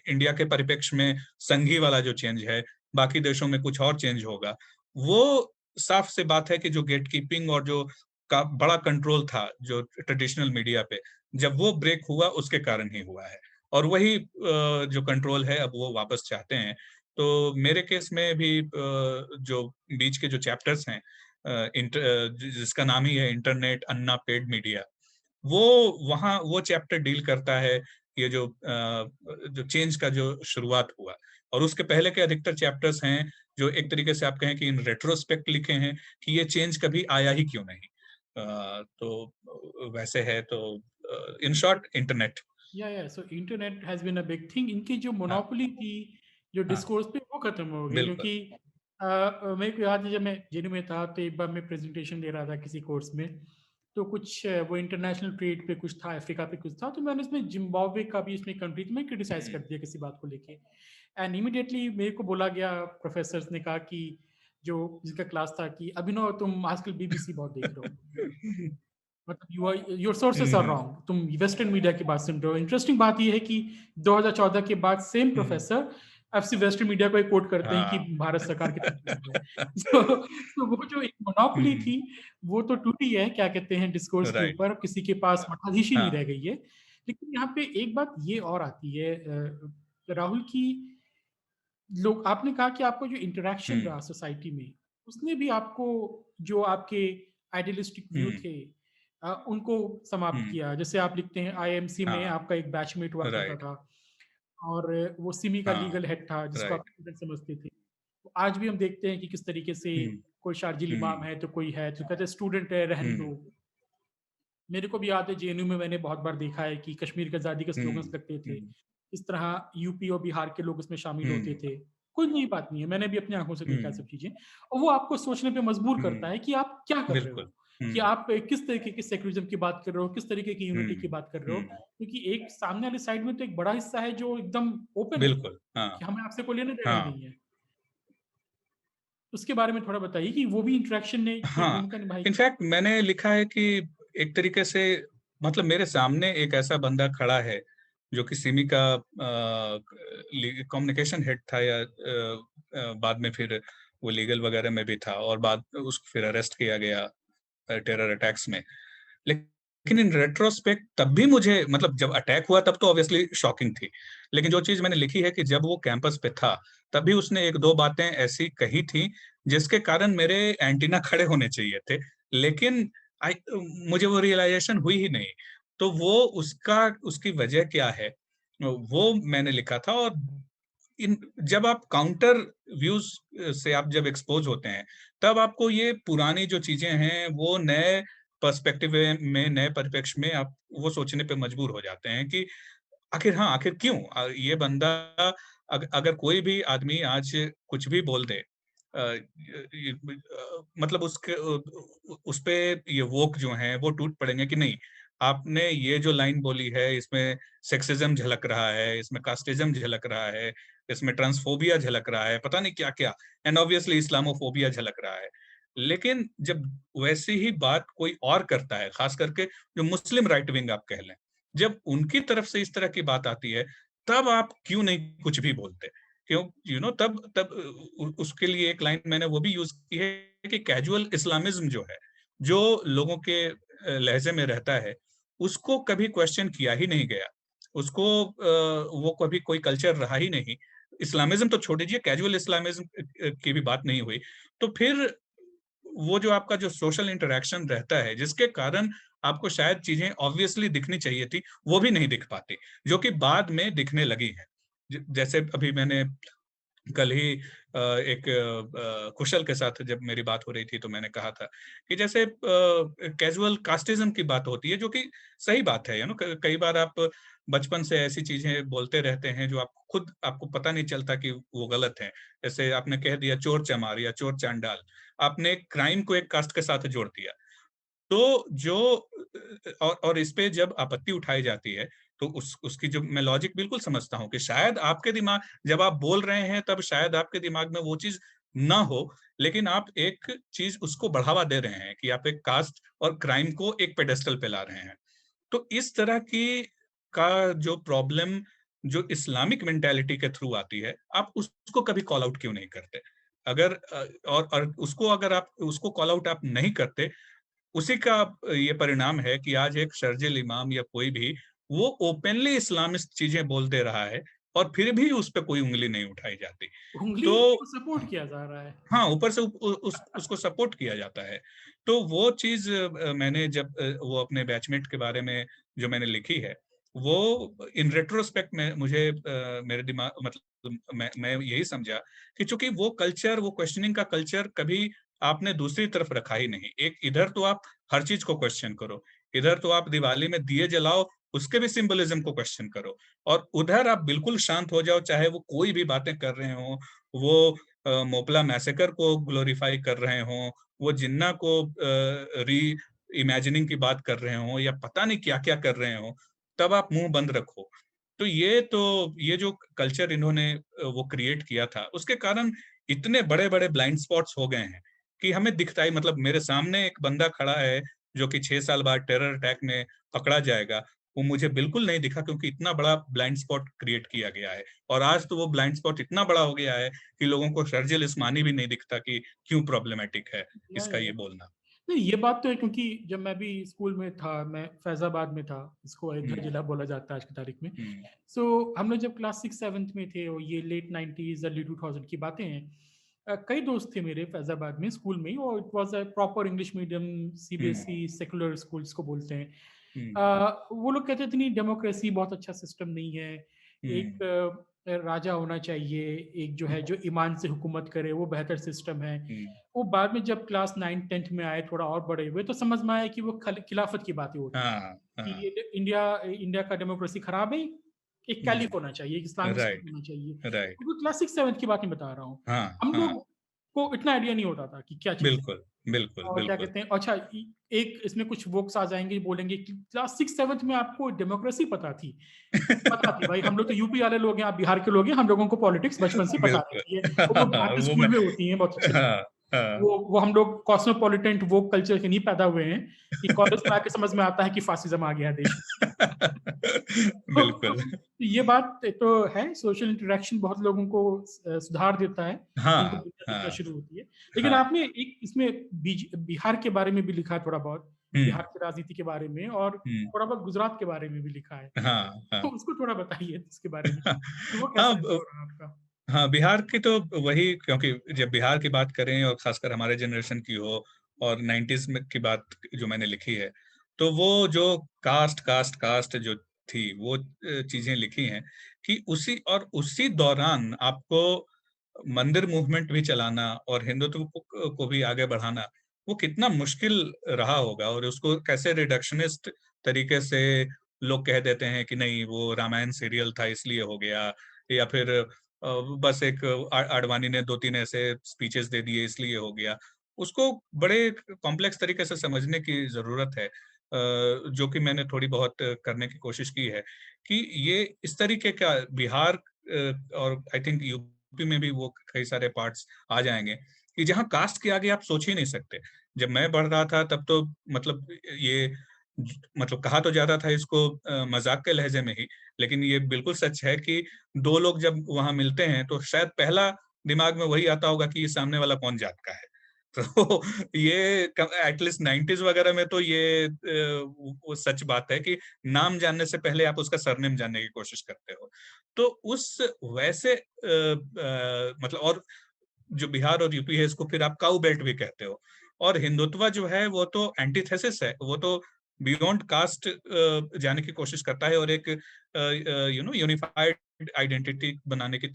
S2: इंडिया के परिप्रेक्ष्य में संघी वाला जो चेंज है, बाकी देशों में कुछ और चेंज होगा। वो साफ से बात है कि जो गेट कीपिंग और जो का बड़ा कंट्रोल था जो ट्रेडिशनल मीडिया पे, जब वो ब्रेक हुआ उसके कारण ही हुआ है। और वही जो कंट्रोल है अब वो वापस चाहते हैं। तो मेरे केस में भी जो बीच के जो चैप्टर्स हैं, जिसका नाम ही है इंटरनेट अन्ना पेड मीडिया, वो वहाँ वो चैप्टर डील करता है ये जो चेंज का जो शुरुआत हुआ। और उसके पहले के अधिकतर चैप्टर्स हैं जो एक तरीके से आप कहें कि इन रेट्रोस्पेक्ट लिखे हैं कि ये चेंज कभी आया ही क्यों नहीं। तो वैसे है। तो इन शॉर्ट इंटरनेट।
S1: या so internet has been a big thing. इनकी जो
S2: हाँ,
S1: मोनोपोली थी जो
S2: हाँ,
S1: डिस्कोर्स पे, वो खत्म हो गई।
S2: बिल्कुल।
S1: क्योंकि मेरे को याद है जब मैं जेएनयू में था, तो एक बार मैं प्रेजेंटेशन दे रहा था किसी कोर्स में। तो कुछ वो इंटरनेशनल ट्रेड पे कुछ था, अफ्रीका पे कुछ था, तो मैंने इसमें जिम्बाब्वे का भी इसमें कंट्री तो मैं क्रिटिसाइज कर
S2: हम्म,
S1: दिया किसी बात को लेके। एंड इमीडिएटली मेरे को बोला गया, प्रोफेसर्स ने कहा कि जो जिसका क्लास था कि अभिनव तुम आजकल बीबीसी बहुत देख रहे हो, मतलब you are your sources are
S2: hmm,
S1: wrong, तुम वेस्टर्न मीडिया की बात सुन रहे हो। इंटरेस्टिंग बात यह है कि 2014 के बाद सेम
S2: हम्म,
S1: प्रोफेसर अब से वेस्टर्न मीडिया को कोट करते हैं कि
S2: हाँ।
S1: भारत सरकार कितना खराब है। तो वो जो एक मोनोपोली थी, वो तो टूटी है, क्या कहते हैं, डिस्कोर्स के
S2: राइट।
S1: ऊपर किसी के पास मठाधीश ही नहीं
S2: हाँ।
S1: रह गई है। लेकिन यहाँ पे एक बात ये और आती है राहुल की, लोग, आपने कहा कि आपको जो इंटरेक्शन
S2: हम्म,
S1: रहा सोसाइटी में, उसने भी आपको, जो आपके आइडियलिस्टिक व्यू
S2: हम्म,
S1: थे, उनको समाप्त
S2: हम्म,
S1: किया। जैसे आप लिखते हैं आईएमसी में
S2: हाँ।
S1: आपका एक बैचमेट हुआ करता
S2: राइट।
S1: था, और वो सिमी का
S2: हाँ।
S1: लीगल हेड था जिसको आप
S2: राइट।
S1: स्टूडेंट समझते थे। तो आज भी हम देखते हैं कि किस तरीके से
S2: हम्म,
S1: कोई शार्जिल इमाम
S2: हम्म,
S1: है तो कोई है तो कहते हैं स्टूडेंट है रहने
S2: हम्म,
S1: दो। मेरे को भी याद है जेएनयू में मैंने बहुत बार देखा है कि कश्मीर की आज़ादी के स्लोगन्स
S2: हम्म,
S1: लगते थे,
S2: हम्म,
S1: इस तरह यूपी और बिहार के लोग इसमें शामिल होते
S2: हुँ,
S1: थे। कोई नई बात नहीं है, मैंने भी अपनी आँखों से देखा है सब
S2: हुँ,
S1: चीज़ें और वो आपको सोचने पे मजबूर करता है
S2: हुँ,
S1: कि आप क्या कर रहे हो?
S2: बिल्कुल।
S1: कि
S2: हुँ,
S1: आप किस तरीके की सेक्युलरिज़्म की बात कर रहे हो, किस तरीके की यूनिटी की
S2: हुँ,
S1: बात कर रहे हो?
S2: हुँ,
S1: क्योंकि एक सामने वाली साइड में तो एक बड़ा हिस्सा है जो एकदम ओपन है,
S2: बिल्कुल, हाँ,
S1: कि हमें आपसे कोई लेना-देना ही
S2: हाँ,
S1: नहीं है। उसके बारे में थोड़ा बताइए कि वो भी इंटरैक्शन ने की
S2: हाँ।
S1: भूमिका निभाई क्या?
S2: इनफैक्ट मैंने लिखा है कि एक तरीके से मतलब मेरे सामने एक ऐसा बंदा खड़ा है, जो कि सिमी का कम्युनिकेशन हेड था या बाद में फिर वो लीगल वगैरह में भी था और बाद उसको फिर अरेस्ट किया गया टेरर अटैक्स में। लेकिन इन रेट्रोस्पेक्ट तब भी मुझे मतलब जब अटैक हुआ तब तो ऑब्वियसली शॉकिंग थी। लेकिन जो चीज़ मैंने लिखी है कि जब वो कैंपस पे था, तब भी उसने 1-2 बातें ऐसी कही थी, जिसके कारण मेरे एंटीना खड़े होने चाहिए थे। लेकिन आई मुझे वो रियलाइज़ेशन हुई ही नहीं। तो वो उसका उसकी वजह क्या है? वो मैंने लिखा था और इन जब आप काउंटर व्यूज़ से आप जब एक्सपोज़ होते हैं, तब आपको ये पुरानी जो चीज़ें हैं, वो नए पर्सपेक्टिव में, नए परिप्रेक्ष्य में आप वो सोचने पे मजबूर हो जाते हैं कि आखिर हाँ, आखिर क्यों? ये बंदा अगर कोई भी आदमी आज कुछ भी बोल दे मतलब उसपे ये वोक जो हैं, वो टूट पड़ेंगे कि नहीं, आपने ये जो लाइन बोली है, इसमें सेक्सिज़्म झलक रहा है, इसमें कास्टिज़्म झलक रहा है, इसमें ट्रांसफ़ोबिया झलक रहा है, पता नहीं क्या-क्या एंड ऑब्वियसली इस्लामोफ़ोबिया झलक रहा है। लेकिन जब वैसी ही बात कोई और करता है, ख़ास करके जो मुस्लिम राइट विंग आप कह लें, जब उनकी तरफ से इस तरह की बात आती है, तब आप क्यों नहीं कुछ भी बोलते? क्यों तब तब उसके लिए एक लाइन मैंने वो भी यूज़ की है कि कैजुअल इस्लामिज़्म जो है, जो लोगों के लहज़े में रहता है, उसको कभी क्वेश्चन किया ही नहीं गया। उसको वो कभी कोई कल्चर रहा ही नहीं। इस्लामिज़्म तो छोड़ दीजिए, कैजुअल इस्लामिज़्म की भी बात नहीं हुई। तो फिर वो जो आपका जो सोशल इंटरैक्शन रहता है, जिसके कारण आपको शायद चीज़ें ऑब्वियसली दिखनी चाहिए थी, वो भी नहीं दिख पाती, जो कि बाद में दिखने लगी हैं। जैसे अभी मैंने कल ही एक कुशल के साथ जब मेरी बात हो रही थी, तो मैंने कहा था कि जैसे कैज़ुअल कास्टिज़्म की बात होती है, जो कि सही बात है, क कई बार आप बचपन से ऐसी चीज़ें बोलते रहते हैं, जो आप खुद आपको पता नहीं चलता कि वो गलत है। जैसे आपने कह दिया चोर-चमार या चोर-चांडाल, आपने क्राइम को एक कास्ट के साथ जोड़ दिया। तो जो और इस पे जब आपत्ति उठाई जाती है, तो उसकी जो मैं लॉजिक बिल्कुल समझता हूँ कि शायद आपके दिमाग जब आप बोल रहे हैं, तब शायद आपके दिमाग में वो चीज़ ना हो, लेकिन आप एक चीज़ उसको बढ़ावा दे रहे हैं कि आप एक कास्ट और क्राइम को एक पेडेस्टल पे ला रहे हैं। तो इस तरह की का जो प्रॉब्लम जो इस्लामिक मेंटालिटी के थ्रू आती है, आप उसको कभी कॉल आउट क्यों नहीं करते? अगर और उसको अगर आप उसको कॉल आउट आप नहीं करते, उसी का ये परिणाम है कि आज एक शर्जील इमाम या कोई भी वो ओपनली इस्लामिस्ट चीज़ें बोल दे रहा है और फिर भी उस पे कोई उँगली नहीं उठाई जाती।
S1: उँगली
S2: तो
S1: को सपोर्ट किया जा रहा है।
S2: हाँ, ऊपर से उसको सपोर्ट किया जाता है। तो वो चीज़ मैंने जब वो अपने बैचमेट के बारे में जो मैंने लिखी है, वो इन रेट्रोस्पेक्ट में मुझे मेरे दिमाग मतलब मैं यही समझा कि चूँकि वो कल्चर, वो क्वेश्चनिंग का कल्चर कभी आपने दूसरी तरफ रखा ही नहीं। एक इधर तो आप हर चीज़ को क्वेश्चन करो, इधर तो आप दिवाली में दिए जलाओ, उसके भी सिम्बोलिज़्म को क्वेश्चन करो और उधर आप बिल्कुल शांत हो जाओ, चाहे वो कोई भी बातें कर रहे हों, वो मोपला मैसेकर को ग्लोरीफाई कर रहे हों, वो जिन्ना को री इमेजिनिंग की बात कर रहे हों या पता नहीं क्या-क्या कर रहे हों, तब आप मुँह बंद रखो। ये जो कल्चर इन्होंने वो क्रिएट किया था, उसके कारण इतने बड़े-बड़े ब्लाइंड स्पॉट्स हो गए हैं, कि हमें दिखता ही मतलब मेरे सामने एक बंदा खड़ा है, जो कि 6 साल बाद टेरर अटैक में पकड़ा जाएगा, वो मुझे बिल्कुल नहीं दिखा क्योंकि इतना बड़ा ब्लाइंड स्पॉट क्रिएट किया गया है। और आज तो वो ब्लाइंड स्पॉट इतना बड़ा हो गया है कि लोगों को शर्जील इस्मानी भी नहीं दिखता कि क्यों प्रॉब्लमैटिक है इसका
S1: या।
S2: ये बोलना।
S1: नहीं, ये बात तो है क्योंकि जब मैं भी स्कूल में था, मैं फैज़ाबाद में था, इसको अयोध्या
S2: हुँ,
S1: जिला बोला जाता है आज की तारीख में।
S2: हुँ,
S1: सो हम लोग जब क्लास 6-7th में थे और ये लेट 90s अर्ली 2000 की बातें हैं। कई दोस्त थे मेरे फैज़ाबाद में स्कूल में ही और it was a proper English medium
S2: hmm,
S1: CBSE secular school जिसको बोलते हैं।
S2: हुँ,
S1: वो लोग कहते थे नहीं डेमोक्रेसी बहुत अच्छा सिस्टम नहीं है। एक
S2: हुँ,
S1: राजा होना चाहिए, एक जो है जो ईमान से हुकूमत करे वो बेहतर सिस्टम है।
S2: हुँ,
S1: वो बाद में जब क्लास 9-10th में आए, थोड़ा और बड़े हुए, तो समझ में आया कि वो खिलाफत की बातें होती हैं,
S2: हाँ,
S1: कि
S2: हाँ,
S1: ये इंडिया इंडिया का डेमोक्रेसी खराब है एक कैलिफ होना चाहिए, एक इस्लामिक स्टेट
S2: राइट,
S1: होना चाहिए।
S2: राइट।
S1: तो वो क्लासिक 7th की बात नहीं बता रहा हूँ।
S2: हाँ,
S1: हम
S2: हाँ।
S1: लोग को इतना आइडिया नहीं होता था कि क्या चीज़ है।
S2: बिल्कुल, बिल्कुल,
S1: और क्या
S2: बिल्कुल।
S1: कहते हैं अच्छा एक इसमें कुछ वोक्स आ जाएँगे, बोलेंगे कि क्लास 6-7 में आपको डेमोक्रेसी पता थी भाई, हम लोग तो यूपी वाले लोग हैं, आप बिहार के लोग हैं, हम लोगों को पॉलिटिक्स बचपन से पता
S2: बिल्कुल।
S1: रहती है। और वो भारतीय
S2: वो
S1: स्कूल
S2: मैं
S1: में होती हैं बहुत अच्छे से।
S2: हाँ, हाँ।
S1: वो हम लोग कॉस्मोपॉलिटेंट वोक कल्चर के नहीं पैदा हुए हैं कि कॉलेज में आके समझ में आता है कि फासिज्म आ गया है देश में।
S2: बिल्कुल।
S1: तो ये बात तो है, सोशल इंटरैक्शन बहुत लोगों को सुधार देता है, उनको
S2: हाँ,
S1: दुनिया दिखना
S2: हाँ,
S1: शुरू होती है। लेकिन
S2: हाँ।
S1: आपने एक इसमें बिहार के बारे में भी लिखा है थोड़ा बहुत,
S2: हुँ,
S1: बिहार की राजनीति के बारे में और
S2: हुँ।
S1: थोड़ा बहुत गुजरात के बारे में भी लिखा है।
S2: हाँ,
S1: तो
S2: हाँ।
S1: उसको थोड़ा बताइए इसके बारे में, कि वो
S2: हाँ,
S1: कैसा अनुभव रहा आपका?
S2: हाँ, बिहार की तो वही, क्योंकि जब बिहार की बात करें और खासकर हमारे जनरेशन की हो और 90s में की बात जो मैंने लिखी है, तो वो जो कास्ट जो थी, वो चीज़ें लिखी हैं कि उसी दौरान आपको मंदिर मूवमेंट भी चलाना और हिंदुत्व को भी आगे बढ़ाना, वो कितना मुश्किल रहा होगा और उसको कैसे रिडक्शनिस्ट तरीके से लोग कह देते हैं कि नहीं, वो रामायण सीरियल था इसलिए हो गया, या फिर बस एक आडवाणी ने 2-3 ऐसे स्पीचेस दे दिए इसलिए हो गया। उसको बड़े कॉम्प्लेक्स तरीके से समझने की ज़रूरत है, जो कि मैंने थोड़ी बहुत करने की कोशिश की है, कि ये इस तरीके का बिहार और आई थिंक यूपी में भी वो कई सारे पार्ट्स आ जाएँगे, कि जहाँ कास्ट के आगे आप सोच ही नहीं सकते। जब मैं पढ़ रहा था तब तो मतलब ये मतलब कहा तो जाता था इसको मज़ाक के लहज़े में ही, लेकिन ये बिल्कुल सच है कि 2 लोग जब वहाँ मिलते हैं, तो शायद पहला दिमाग में वही आता होगा कि ये सामने वाला कौन जात का है। तो ये एटलीस्ट 90s वगैरह में तो ये वो सच बात है कि नाम जानने से पहले आप उसका सरनेम जानने की कोशिश करते हो। तो उस वैसे मतलब, और जो बिहार और यूपी है, इसको फिर आप काऊ बेल्ट भी कहते हो। और हिंदुत्व जो है वो तो एंटीथेसिस है, वो तो बियॉन्ड कास्ट जाने की कोशिश करता है और एक यूनिफाइड आइडेंटिटी बनाने की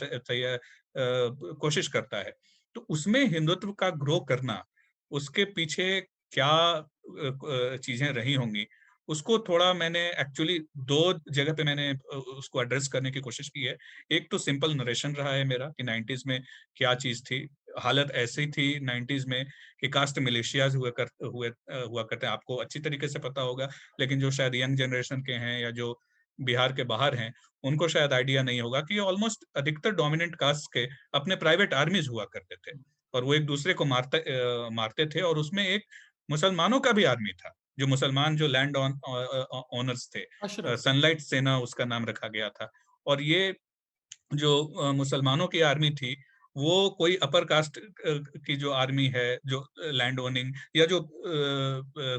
S2: कोशिश करता है। तो उसमें हिंदुत्व का ग्रो करना, उसके पीछे क्या चीजें रही होंगी, उसको थोड़ा मैंने एक्चुअली 2 जगह पे मैंने उसको एड्रेस करने की कोशिश की है। एक तो सिंपल नरेशन रहा है मेरा कि 90s में क्या चीज़ थी। हालत ऐसी थी 90s में कि कास्ट मिलिशियाज़ हुआ करते हैं। आपको अच्छी तरीके से पता होगा, लेकिन जो शायद यंग जनरेशन के हैं या जो बिहार के बाहर हैं, उनको शायद आइडिया नहीं होगा कि ऑलमोस्ट अधिकतर डोमिनेंट कास्ट के अपने प्राइवेट आर्मीज़ हुआ करते थे और वो एक-दूसरे को मारते थे, और उसमें एक मुसलमानों का भी आर्मी था, जो मुसलमान जो लैंड ओनर्स थे।
S1: अशरफ।
S2: सनलाइट सेना उसका नाम रखा गया था। और ये जो मुसलमानों की आर्मी थी, वो कोई अपर कास्ट की जो आर्मी है, जो लैंड ओनिंग या जो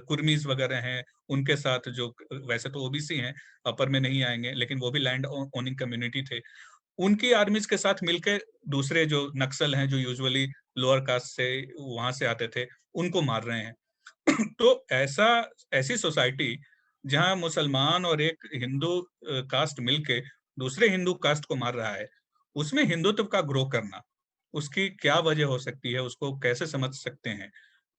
S2: कुर्मीज़ वगैरह हैं, उनके साथ जो वैसे तो ओबीसी हैं, अपर में नहीं आएँगे, लेकिन वो भी लैंड ओनिंग कम्युनिटी थे। उनकी आर्मीज़ के साथ मिलके दूसरे जो नक्सल हैं, जो यूजुअली लोअर कास्ट से वहाँ से आते थे, उनको मार रहे हैं। तो ऐसी सोसाइटी जहाँ मुसलमान और एक हिंदू कास्ट मिलके दूसरे हिंदू कास्ट को मार रहा है, उसमें हिंदुत्व का ग्रो करना, उसकी क्या वजह हो सकती है, उसको कैसे समझ सकते हैं?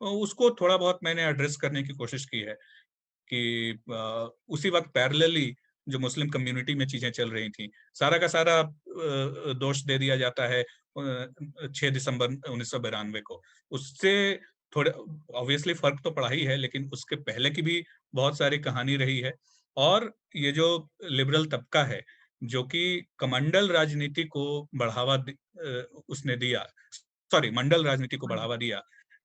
S2: उसको थोड़ा बहुत मैंने एड्रेस करने की कोशिश की है कि उसी वक़्त पैरेलली जो मुस्लिम कम्युनिटी में चीज़ें चल रही थी, सारा का सारा दोष दे दिया जाता है 6 दिसंबर 1992 को। उससे थोड़ा ऑब्वियसली फ़र्क तो पड़ा ही है, लेकिन उसके पहले की भी बहुत सारी कहानी रही है। और ये जो लिबरल तबका है, जो कि कमंडल राजनीति को उसने दिया, सॉरी मंडल राजनीति को बढ़ावा दिया,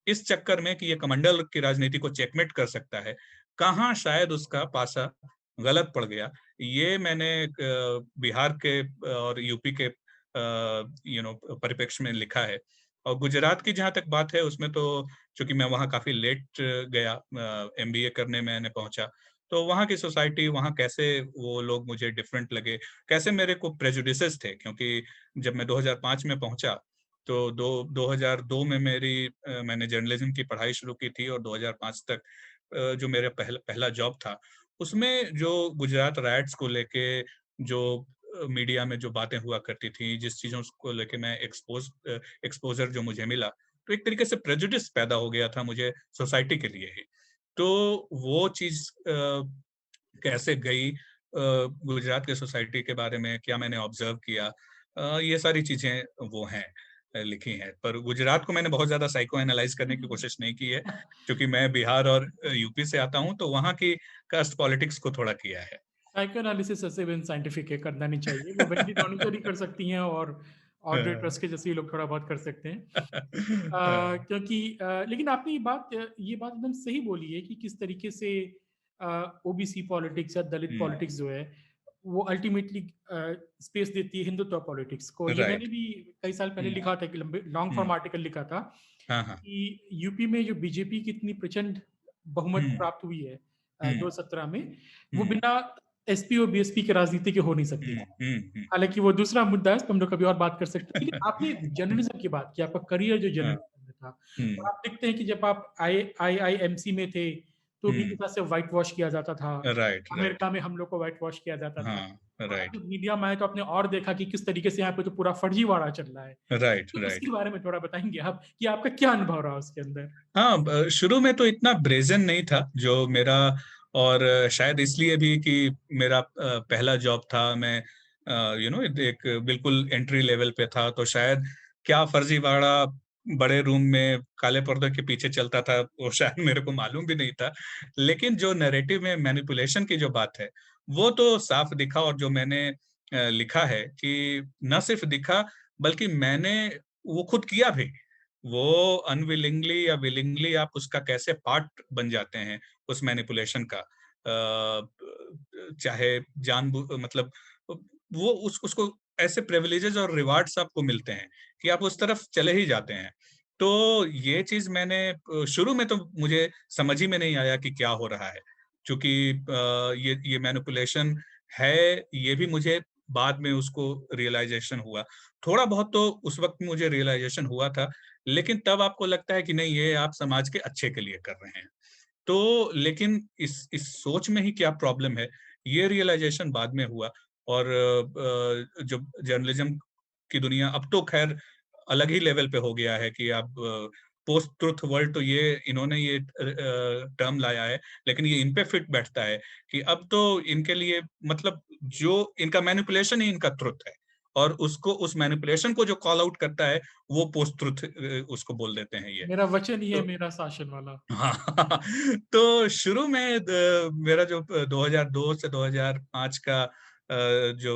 S2: इस चक्कर में कि ये कमंडल की राजनीति को चेकमेट कर सकता है, कहाँ शायद उसका पासा गलत पड़ गया। ये मैंने बिहार के और यूपी के परिप्रेक्ष्य में लिखा है। और गुजरात की जहाँ तक बात है, उसमें तो चूँकि मैं वहाँ काफ़ी लेट गया, एमबीए करने मैंने पहुँचा, तो वहाँ की सोसाइटी, वहाँ कैसे वो लोग मुझे डिफरेंट लगे, कैसे मेरे को प्रेजुडिसेस थे, क्योंकि जब मैं 2005 में पहुँचा, तो 2002 में मैंने जर्नलिज़्म की पढ़ाई शुरू की थी और 2005 तक जो मेरा पहला पहला जॉब था, उसमें जो गुजरात राइट्स को लेके जो मीडिया में जो बातें हुआ करती थी, जिस चीज़ों को लेके मैं एक्सपोज़र जो मुझे मिला, तो एक तरीके से प्रेजुडिस पैदा हो गया था मुझे सोसाइटी के लिए ही। तो वो चीज़ कैसे गई, गुजरात के सोसाइटी के बारे में क्या मैंने ऑब्जर्व किया, ये सारी चीजें वो हैं, लिखी हैं। पर गुजरात को मैंने बहुत ज्यादा साइको एनालाइज करने की कोशिश नहीं की है, क्योंकि मैं बिहार और यूपी से आता हूँ, तो वहाँ की कास्ट पॉलिटिक्स को थोड़ा किया है।
S1: साइको एनालिसिस ऐसे भी साइंटिफिक है, करना नहीं चाहिए। वो वेंडी डोनिजर ही कर सकती हैं, और ऑड्रे
S2: हाँ।
S1: ट्रस्ट के जैसे ही लोग थोड़ा बहुत कर सकते हैं।
S2: हाँ।
S1: क्योंकि लेकिन आपने ये बात एकदम सही बोली है कि किस तरीके से ओबीसी पॉलिटिक्स या दलित
S2: हम्म।
S1: पॉलिटिक्स जो है वो अल्टीमेटली स्पेस देती है हिंदुत्व पॉलिटिक्स को। ये मैंने
S2: राइट।
S1: भी कई साल पहले
S2: हम्म।
S1: लिखा था, कि लंबे लॉन्ग फॉर्म
S2: हम्म।
S1: आर्टिकल लिखा था
S2: हाँ, हाँ।
S1: कि यूपी में जो बीजेपी की इतनी प्रचंड बहुमत
S2: हम्म।
S1: प्राप्त हुई है
S2: हम्म।
S1: 2017 में, वो
S2: हम्म।
S1: बिना एसपी और बीएसपी की राजनीति के हो नहीं सकती
S2: हम्म।
S1: थी।
S2: हम्म।
S1: हालाँकि वो दूसरा मुद्दा है, इस पे हम लोग कभी और बात कर सकते हैं। लेकिन आपने जर्नलिज़्म की बात की, आपका करियर जो
S2: हाँ।
S1: जर्नलिज़्म में था, और
S2: हम्म।
S1: आप देखते हैं कि जब आप आईआईएमसी में थे, तो भी
S2: हम्म।
S1: किस तरह से व्हाइट वॉश किया जाता था।
S2: Right, right.
S1: अमेरिका में हम लोग को व्हाइट वॉश किया जाता था।
S2: हाँ,
S1: और अब
S2: राइट,
S1: जब मीडिया में आए तो आपने और देखा कि किस तरीके से यहाँ पे तो पूरा फर्जीवाड़ा चल रहा है।
S2: राइट,
S1: तो
S2: राइट।
S1: उसके बारे में थोड़ा बताएँगे आप कि आपका क्या अनुभव रहा उसके अंदर?
S2: हाँ, शुरू में तो इतना ब्रेज़न नहीं था जो मेरा, और शायद इसलिए भी कि मेरा पहला जॉब था, मैं एक बिल्कुल एंट्री लेवल पे था, तो शायद क्या फर्जीवाड़ा बड़े रूम में काले पर्दे के पीछे चलता था, वो शायद मेरे को मालूम भी नहीं था। लेकिन जो नैरेटिव में मैनिपुलेशन की जो बात है, वो तो साफ दिखा, और जो मैंने लिखा है कि न सिर्फ दिखा, बल्कि मैंने वो खुद किया भी। वो अनविलिंगली या विलिंगली आप उसका कैसे पार्ट बन जाते हैं उस मैनिपुलेशन का, चाहे मतलब वो उसको ऐसे प्रिविलेजेस और रिवार्ड्स आपको मिलते हैं कि आप उस तरफ चले ही जाते हैं। तो ये चीज मैंने शुरू में तो मुझे समझ ही में नहीं आया कि क्या हो रहा है, क्योंकि ये मैनिपुलेशन है, ये भी मुझे बाद में उसको रियलाइजेशन हुआ। थोड़ा बहुत तो उस वक्त मुझे रियलाइजेशन हुआ था, लेकिन तब आपको लगता है कि नहीं, ये आप समाज के अच्छे के लिए कर रहे हैं। तो लेकिन इस सोच में ही क्या प्रॉब्लम है, ये रियलाइजेशन बाद में हुआ। और जो जर्नलिज्म की दुनिया अब तो खैर अलग ही लेवल पे हो गया है कि आप पोस्ट ट्रुथ वर्ल्ड, तो ये इन्होंने ये टर्म लाया है, लेकिन ये इन पे फिट बैठता है कि अब तो इनके लिए मतलब जो इनका मैनिपुलेशन ही इनका ट्रुथ है, और उसको उस मैनिपुलेशन को जो कॉल आउट करता है, वो पोस्ट ट्रुथ उसको बोल देते हैं ये।
S1: मेरा वचन ही है
S2: तो
S1: मेरा शासन वाला।
S2: हाँ। तो शुरू में मेरा जो 2002 से 2005 का जो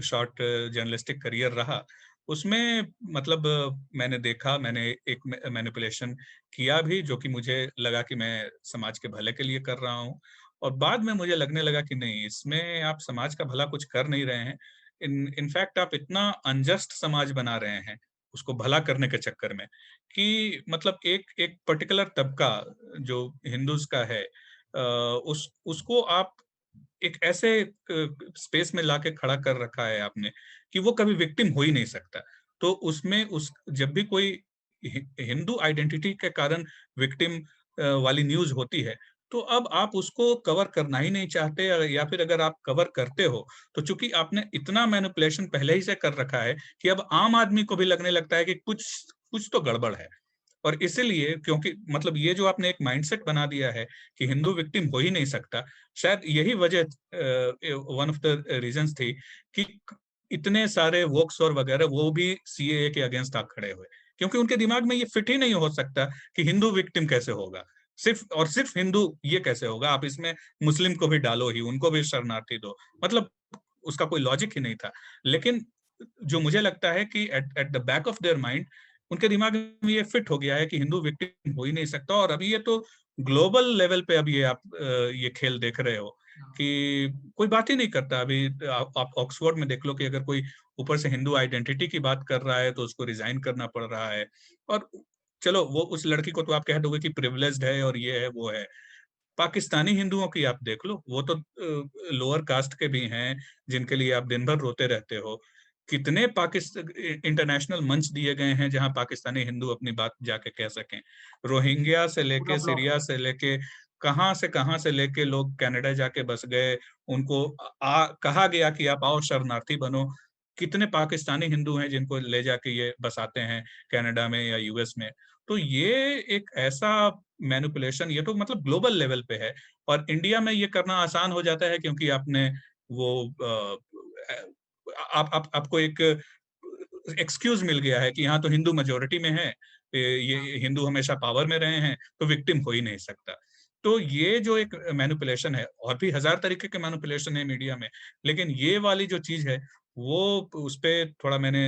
S2: शॉर्ट जर्नलिस्टिक करियर रहा, उसमें मतलब मैंने देखा, मैंने एक मैनिपुलेशन किया भी, जो कि मुझे लगा कि मैं समाज के भले के लिए कर रहा हूँ, और बाद में मुझे लगने लगा कि नहीं, इसमें आप समाज का भला कुछ कर नहीं रहे हैं। इनफैक्ट आप इतना अनजस्ट समाज बना रहे हैं उसको भला करने के चक्कर में, कि मतलब एक एक पर्टिकुलर तबका जो हिंदूज का है, उसको आप एक ऐसे स्पेस में लाके खड़ा कर रखा है आपने कि वो कभी विक्टिम हो ही नहीं सकता। तो उसमें उस जब भी कोई हिंदू आइडेंटिटी के कारण विक्टिम वाली न्यूज होती है, तो अब आप उसको कवर करना ही नहीं चाहते, या फिर अगर आप कवर करते हो, तो चूंकि आपने इतना मैनिपुलेशन पहले ही से कर रखा है कि अब आम आदमी को भी लगने लगता है कि कुछ कुछ तो गड़बड़ है। और इसीलिए, क्योंकि मतलब ये जो आपने एक माइंडसेट बना दिया है कि हिंदू विक्टिम हो ही नहीं सकता, शायद यही वजह वन ऑफ द रीजंस थी कि इतने सारे वोक्स और वगैरह वो भी सीएए के अगेंस्ट आ खड़े हुए, क्योंकि उनके दिमाग में ये फिट ही नहीं हो सकता कि हिंदू विक्टिम कैसे होगा, सिर्फ और सिर्फ हिंदू ये कैसे होगा, आप इसमें मुस्लिम को भी डालो ही, उनको भी शरणार्थी दो, मतलब उसका कोई लॉजिक ही नहीं था। लेकिन जो मुझे लगता है कि at at the back of their mind उनके दिमाग में ये फिट हो गया है कि हिंदू विक्टिम हो ही नहीं सकता। और अभी ये तो ग्लोबल लेवल पे अभी ये आप ये खेल देख रहे हो
S1: हाँ।
S2: कि कोई बात ही नहीं करता। अभी आप ऑक्सफोर्ड में देख लो कि अगर कोई ऊपर से हिंदू आइडेंटिटी की बात कर रहा है तो उसको रिजाइन करना पड़ रहा है। और चलो, वो उस लड़की को तो आप कह दोगे कि प्रिविलेज्ड है और ये है वो है। पाकिस्तानी हिंदुओं की आप देख लो, वो तो लोअर कास्ट के भी हैं, जिनके लिए आप दिन भर रोते रहते हो। कितने पाकिस्तान इंटरनेशनल मंच दिए गए हैं जहां पाकिस्तानी हिंदू अपनी बात जाके कह सकें। रोहिंग्या से
S1: पूरा
S2: लेके,
S1: ब्लॉक
S2: सीरिया
S1: है।
S2: से लेके, कहां से लेके लोग कनाडा जाके बस गए। उनको कहा गया कि आप आओ शरणार्थी बनो। कितने पाकिस्तानी हिंदू हैं जिनको ले जाके ये बसाते हैं कनाडा में या यूएस में। तो ये एक ऐसा मैनिपुलेशन, ये तो मतलब ग्लोबल लेवल पे है। और इंडिया में ये करना आसान हो जाता है क्योंकि आपने वो आपको एक एक्सक्यूज मिल गया है कि यहाँ तो हिंदू मेजोरिटी में है,
S1: हाँ,
S2: ये हिंदू हमेशा पावर में रहे हैं, तो विक्टिम हो ही नहीं सकता। तो ये जो एक मैनिपुलेशन है, और भी हजार तरीके के मैनिपुलेशन है मीडिया में, लेकिन ये वाली जो चीज है वो उस पे थोड़ा मैंने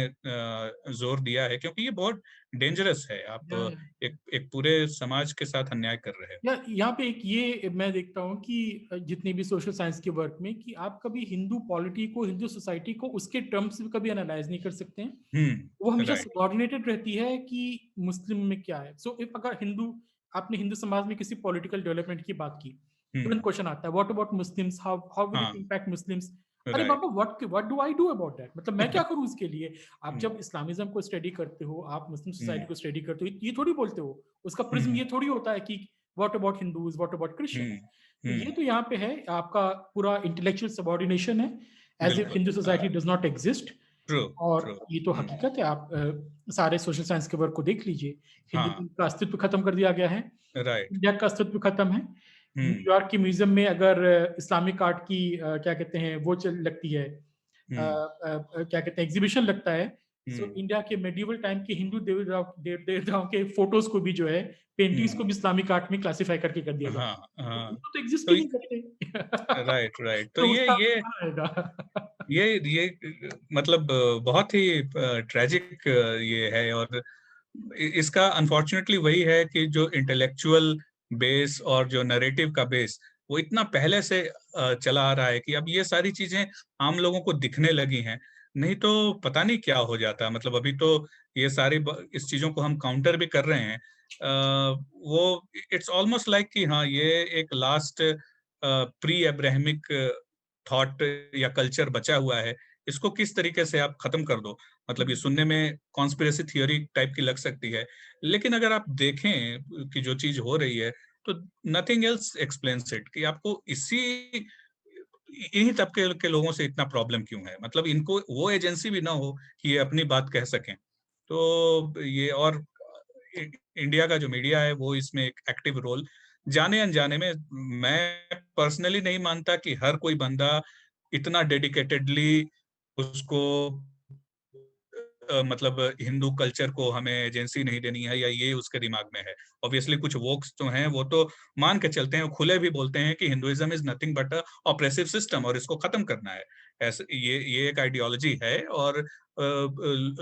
S2: जोर दिया है, क्योंकि ये बहुत डेंजरस है। आप
S1: या
S2: एक एक पूरे समाज के साथ अन्याय कर रहे हो।
S1: या यहाँ पे एक ये मैं देखता हूँ कि जितनी भी सोशल साइंस के वर्क में कि आप कभी हिंदू पॉलिटी को, हिंदू सोसाइटी को उसके टर्म्स में कभी एनालाइज नहीं कर सकते हैं। वो हमेशा
S2: राइट।
S1: सबऑर्डिनेटेड रहती है कि मुस्लिम में क्या है। सो इफ अगर हिंदू, आपने हिंदू समाज में किसी पॉलिटिकल डेवलपमेंट की बात की, तुरंत
S2: हम्म।
S1: क्वेश्चन आता है what about Muslims, how how will it
S2: हाँ।
S1: Impact Muslims. अरे
S2: राइट।
S1: बाबा, what do I do about that, मतलब मैं क्या करूं इसके लिए। आप
S2: हम्म।
S1: जब इस्लामिज्म को स्टडी करते हो, आप मुस्लिम
S2: हम्म।
S1: सोसाइटी को स्टडी करते हो, ये थोड़ी बोलते हो, उसका प्रिज्म
S2: हम्म।
S1: ये थोड़ी होता है कि what about Hindus, what about Christians.
S2: Hmm.
S1: तो ये
S2: हम्म।
S1: तो यहाँ पे है आपका पूरा इंटेलेक्चुअल सबऑर्डिनेशन है, एज इफ
S2: बिल्कुल।
S1: हिंदू
S2: हाँ।
S1: Society does not exist.
S2: True.
S1: और
S2: ट्रू।
S1: ये तो हकीकत है। आप सारे सोशल साइंस के वर्क को देख लीजिए,
S2: हाँ।
S1: हिंदुत्व का अस्तित्व खत्म कर दिया गया है,
S2: राइट।
S1: इंडिया का अस्तित्व खत्म है।
S2: हम्म।
S1: न्यूयॉर्क के म्यूजियम में अगर इस्लामिक आर्ट की क्या कहते हैं वो चल लगती है,
S2: हम्म।
S1: क्या कहते हैं एग्जीबिशन लगता है, सो
S2: हम्म।
S1: इंडिया के मेडिवल टाइम के हिंदू देवताओं के फोटोज को भी जो है, पेंटिंग्स को
S2: हम्म।
S1: भी इस्लामिक आर्ट में क्लासिफाई करके कर दिया
S2: हाँ।
S1: जाता है। तो
S2: हाँ।
S1: हिंदू तो एग्जिस्ट
S2: तो
S1: ही नहीं करते।
S2: Right, right. तो
S1: तो उसका
S2: ये
S1: कहाँ आएगा।
S2: मतलब बहुत ही ट्रेजिक ये है। और इसका अनफॉर्चुनेटली वही है कि जो इंटेलेक्चुअल बेस और जो नैरेटिव का बेस वो इतना पहले से चला आ रहा है कि अब ये सारी चीजें आम लोगों को दिखने लगी हैं। नहीं तो पता नहीं क्या हो जाता। मतलब अभी तो ये सारी इस चीजों को हम काउंटर भी कर रहे हैं। वो इट्स ऑलमोस्ट लाइक कि हाँ, ये एक लास्ट प्री अब्राहमिक थॉट या कल्चर बचा हुआ है। इसको किस तरीके से आप खत्म कर दो। मतलब ये सुनने में कॉन्स्पिरेसी थियोरी टाइप की लग सकती है, लेकिन अगर आप देखें कि जो चीज हो रही है, तो नथिंग एल्स एक्सप्लेन्स इट, कि आपको इन्हीं तबके के लोगों से इतना प्रॉब्लम क्यों है। मतलब इनको वो एजेंसी भी ना हो कि ये अपनी बात कह सकें। तो ये, और इंडिया का जो मीडिया है वो इसमें एक एक्टिव रोल, जाने अनजाने में। मैं पर्सनली नहीं मानता कि हर कोई बंदा इतना डेडिकेटेडली उसको मतलब हिंदू कल्चर को हमें एजेंसी नहीं देनी है, या ये उसके दिमाग में है। ऑब्वियसली कुछ वोक्स जो हैं वो तो मान के चलते हैं, वो खुले भी बोलते हैं कि Hinduism is nothing but a oppressive system, और इसको खत्म करना है। ऐसे ये एक आइडियोलॉजी है, और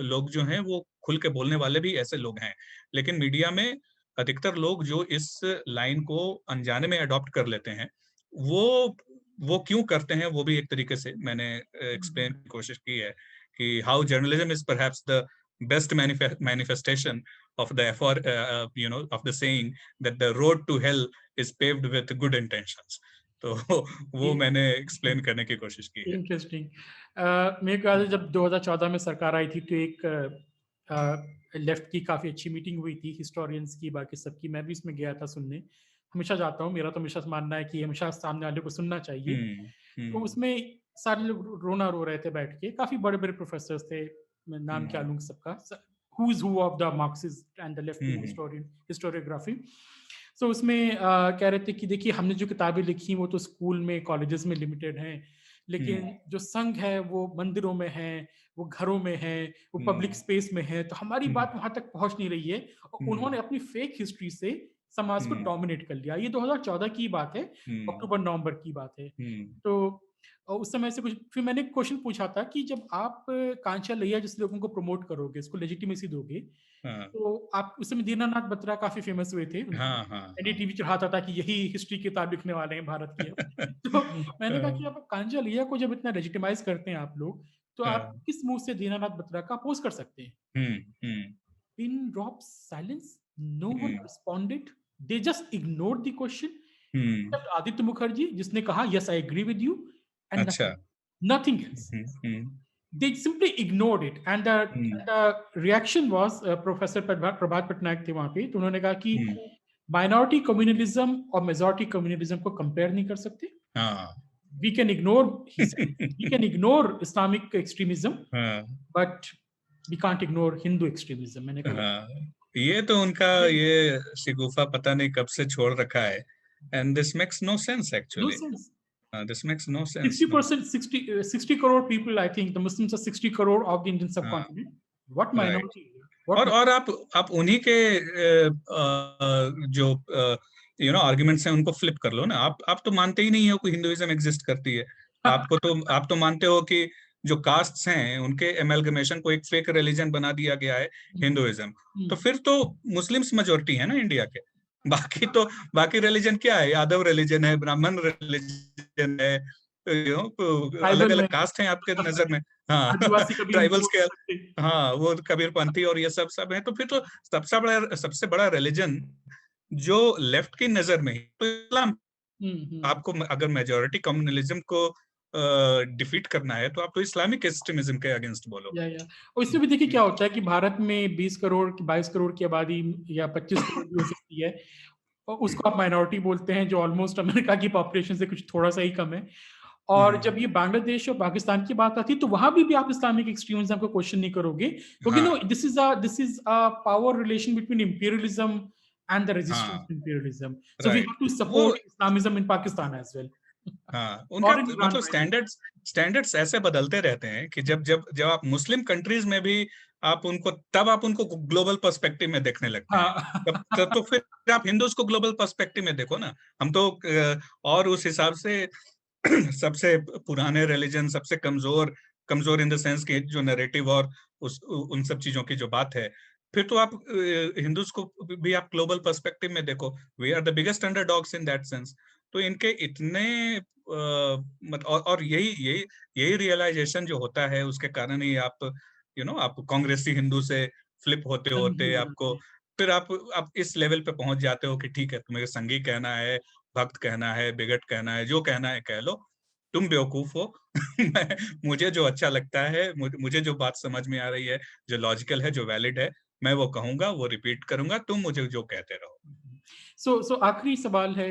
S2: लोग जो हैं वो खुल के बोलने वाले भी ऐसे लोग हैं। लेकिन मीडिया में अधिकतर लोग जो इस लाइन को अनजाने में अडॉप्ट कर लेते हैं, वो वो क्यों करते हैं, वो भी एक तरीके से मैंने एक्सप्लेन की कोशिश की है, कि how journalism is perhaps the best manifestation of the effort, of the saying that the road to hell is paved with good intentions. तो वो मैंने एक्सप्लेन करने की कोशिश की है।
S1: इंटरेस्टिंग। मेरे ख्याल से जब 2014 में सरकार आई थी तो एक लेफ्ट की काफ़ी अच्छी मीटिंग हुई थी, हिस्टोरियंस की, बाकी सबकी। मैं भी इसमें गया था सुनने। हमेशा जाता हूँ, मेरा तो हमेशा मानना है कि हमेशा सामने वाले को सुनना चाहिए।
S2: हम्म।
S1: तो
S2: हम्म।
S1: उसमें सारे लोग रोना रो रहे थे बैठ के, काफ़ी बड़े बड़े प्रोफेसर थे, मैं नाम क्या
S2: हम्म।
S1: लूँ सबका, who is who of the Marxist and the left in
S2: hmm.
S1: Historiography. So उसमें कह रहे थे कि देखिए हमने जो किताबें लिखी वो तो स्कूल में, कॉलेजेस में लिमिटेड हैं,
S2: हम्म।
S1: लेकिन जो संघ है वो मंदिरों में है, वो घरों में है, वो पब्लिक
S2: हम्म।
S1: स्पेस में है, तो हमारी
S2: हम्म।
S1: बात वहां तक पहुंच नहीं रही है। और
S2: हम्म।
S1: उन्होंने अपनी फेक हिस्ट्री से समाज को
S2: हम्म।
S1: डोमिनेट कर लिया। ये 2014 की बात है,
S2: हम्म।
S1: अक्टूबर नवंबर की बात है।
S2: हम्म।
S1: तो उस समय से कुछ फिर मैंने क्वेश्चन पूछा था कि जब आप कांचा लैया जिस लोगों को प्रमोट करोगे, इसको लेजिटिमेसी दोगे,
S2: हाँ।
S1: तो आप उस समय दीनानाथ बत्रा काफी फेमस हुए थे,
S2: हाँ। हाँ। हाँ।
S1: एनडीटीवी चढ़ाता था कि यही हिस्ट्री की किताब लिखने वाले हैं भारत की अब। तो मैंने कहा कि आप कांजा लिया को जब इतना लेजिटिमाइज करते हैं आप लोग, तो आप
S2: हाँ।
S1: किस मुंह से दीनानाथ बत्रा का अपोज कर सकते हैं।
S2: Hmm. Hmm.
S1: Pin drop silence, no one
S2: hmm.
S1: Responded, they just ignore the question,
S2: hmm.
S1: except Aditya Mukherjee जिसने कहा yes I agree with you and
S2: अच्छा।
S1: Nothing else.
S2: Hmm. Hmm.
S1: They simply ignored it and
S2: hmm.
S1: the reaction was professor Prabhat Patnaik थे वहां पे, तो उन्होंने कहा कि
S2: हम्म।
S1: माइनॉरिटी कम्युनलिज्म और मेजॉरिटी कम्युनलिज्म को कंपेयर नहीं कर सकते।
S2: हाँ।
S1: We can ignore, he said, we can ignore Islamic extremism,
S2: हाँ।
S1: but we can't ignore Hindu extremism. मैंने कहा
S2: हाँ। ये तो उनका ये शिगुफा पता नहीं कब से छोड़ रखा है, and this makes no sense
S1: no
S2: actually.
S1: Sense.
S2: This makes no sense.
S1: 60%, 60 crore people, I think the Muslims are 60 crore of the Indian
S2: हाँ,
S1: subcontinent. What
S2: right.
S1: minority? What
S2: और आप उन्हीं के जो आर्ग्यूमेंट्स हैं उनको फ्लिप कर लो ना। आप तो मानते ही नहीं हो कि हिंदुइज्म एग्जिस्ट करती है। आप तो मानते हो कि जो कास्ट्स हैं उनके एमलगमेशन को एक फेक रिलीजन बना दिया गया है हिंदुइज्म। तो फिर तो मुस्लिम्स मेजोरिटी है ना इंडिया के। बाकी रिलीजन क्या है? यादव रिलीजन है, ब्राह्मण रिलीजन है, अलग
S1: ट्राइबल
S2: अलग
S1: है,
S2: कास्ट हैं आपके नजर में। हाँ
S1: आदिवासी कभी हम
S2: ट्राइबल्स
S1: बोल
S2: के,
S1: नहीं सकते।
S2: हाँ वो कबीरपंथी और ये सब है। तो फिर तो सबसे बड़ा रिलीजन जो लेफ्ट की नजर में ही तो इस्लाम।
S1: हम्म।
S2: आपको अगर मेजोरिटी कम्युनलिज्म को डिफीट करना है तो आप तो इस्लामिक एक्सट्रीमिज्म के अगेंस्ट बोलो।
S1: या और इसमें भी देखिए क्या होता है कि भारत में 20 करोड़ की 22 करोड़ की आबादी या 25 करोड़ भी हो सकती है, और उसको आप माइनॉरिटी बोलते हैं, जो ऑलमोस्ट अमेरिका की पॉपुलेशन से कुछ थोड़ा सा ही कम है। और जब ये बांग्लादेश और पाकिस्तान की बात आती है तो वहां भी आप इस्लामिक एक्सट्रीमिज्म को क्वेश्चन नहीं करोगे, क्योंकि नो,
S2: हाँ
S1: this is a power relation between imperialism and the resistance
S2: हाँ
S1: to imperialism, so we have
S2: right.
S1: To
S2: वो
S1: support Islamism in Pakistan as well,
S2: हाँ उनका
S1: और इन ईरान
S2: मतलब
S1: राइट नाउ।
S2: स्टैंडर्ड्स ऐसे बदलते रहते हैं कि जब आप मुस्लिम कंट्रीज में भी आप उनको ग्लोबल पर्सपेक्टिव में देखने लगते हैं। तब
S1: हाँ।
S2: तो फिर आप हिंदूज को ग्लोबल पर्सपेक्टिव में देखो ना। हम तो और उस हिसाब से सबसे पुराने रिलीजन, सबसे कमजोर कमजोर इन द सेंस कि जो नैरेटिव और उन सब चीजों की जो बात है, फिर तो आप हिंदूज को भी आप ग्लोबल पर्सपेक्टिव में देखो। We are the biggest underdogs in that sense. तो इनके इतने और यही रियलाइजेशन जो होता है, उसके कारण ही आप कांग्रेसी हिंदू से फ्लिप होते
S1: संघी
S2: होते
S1: हो
S2: आपको
S1: जाते
S2: फिर आप इस लेवल पे पहुंच जाते हो कि ठीक है, तुम्हें संघी कहना है, भक्त कहना है, बिगट कहना है, जो कहना है कह लो, तुम बेवकूफ हो। मुझे जो अच्छा लगता है, मुझे जो बात समझ में आ रही है, जो लॉजिकल है, जो वैलिड है, मैं वो कहूंगा, वो रिपीट करूंगा, तुम मुझे जो कहते रहो।
S1: हैं। सो आखिरी सवाल है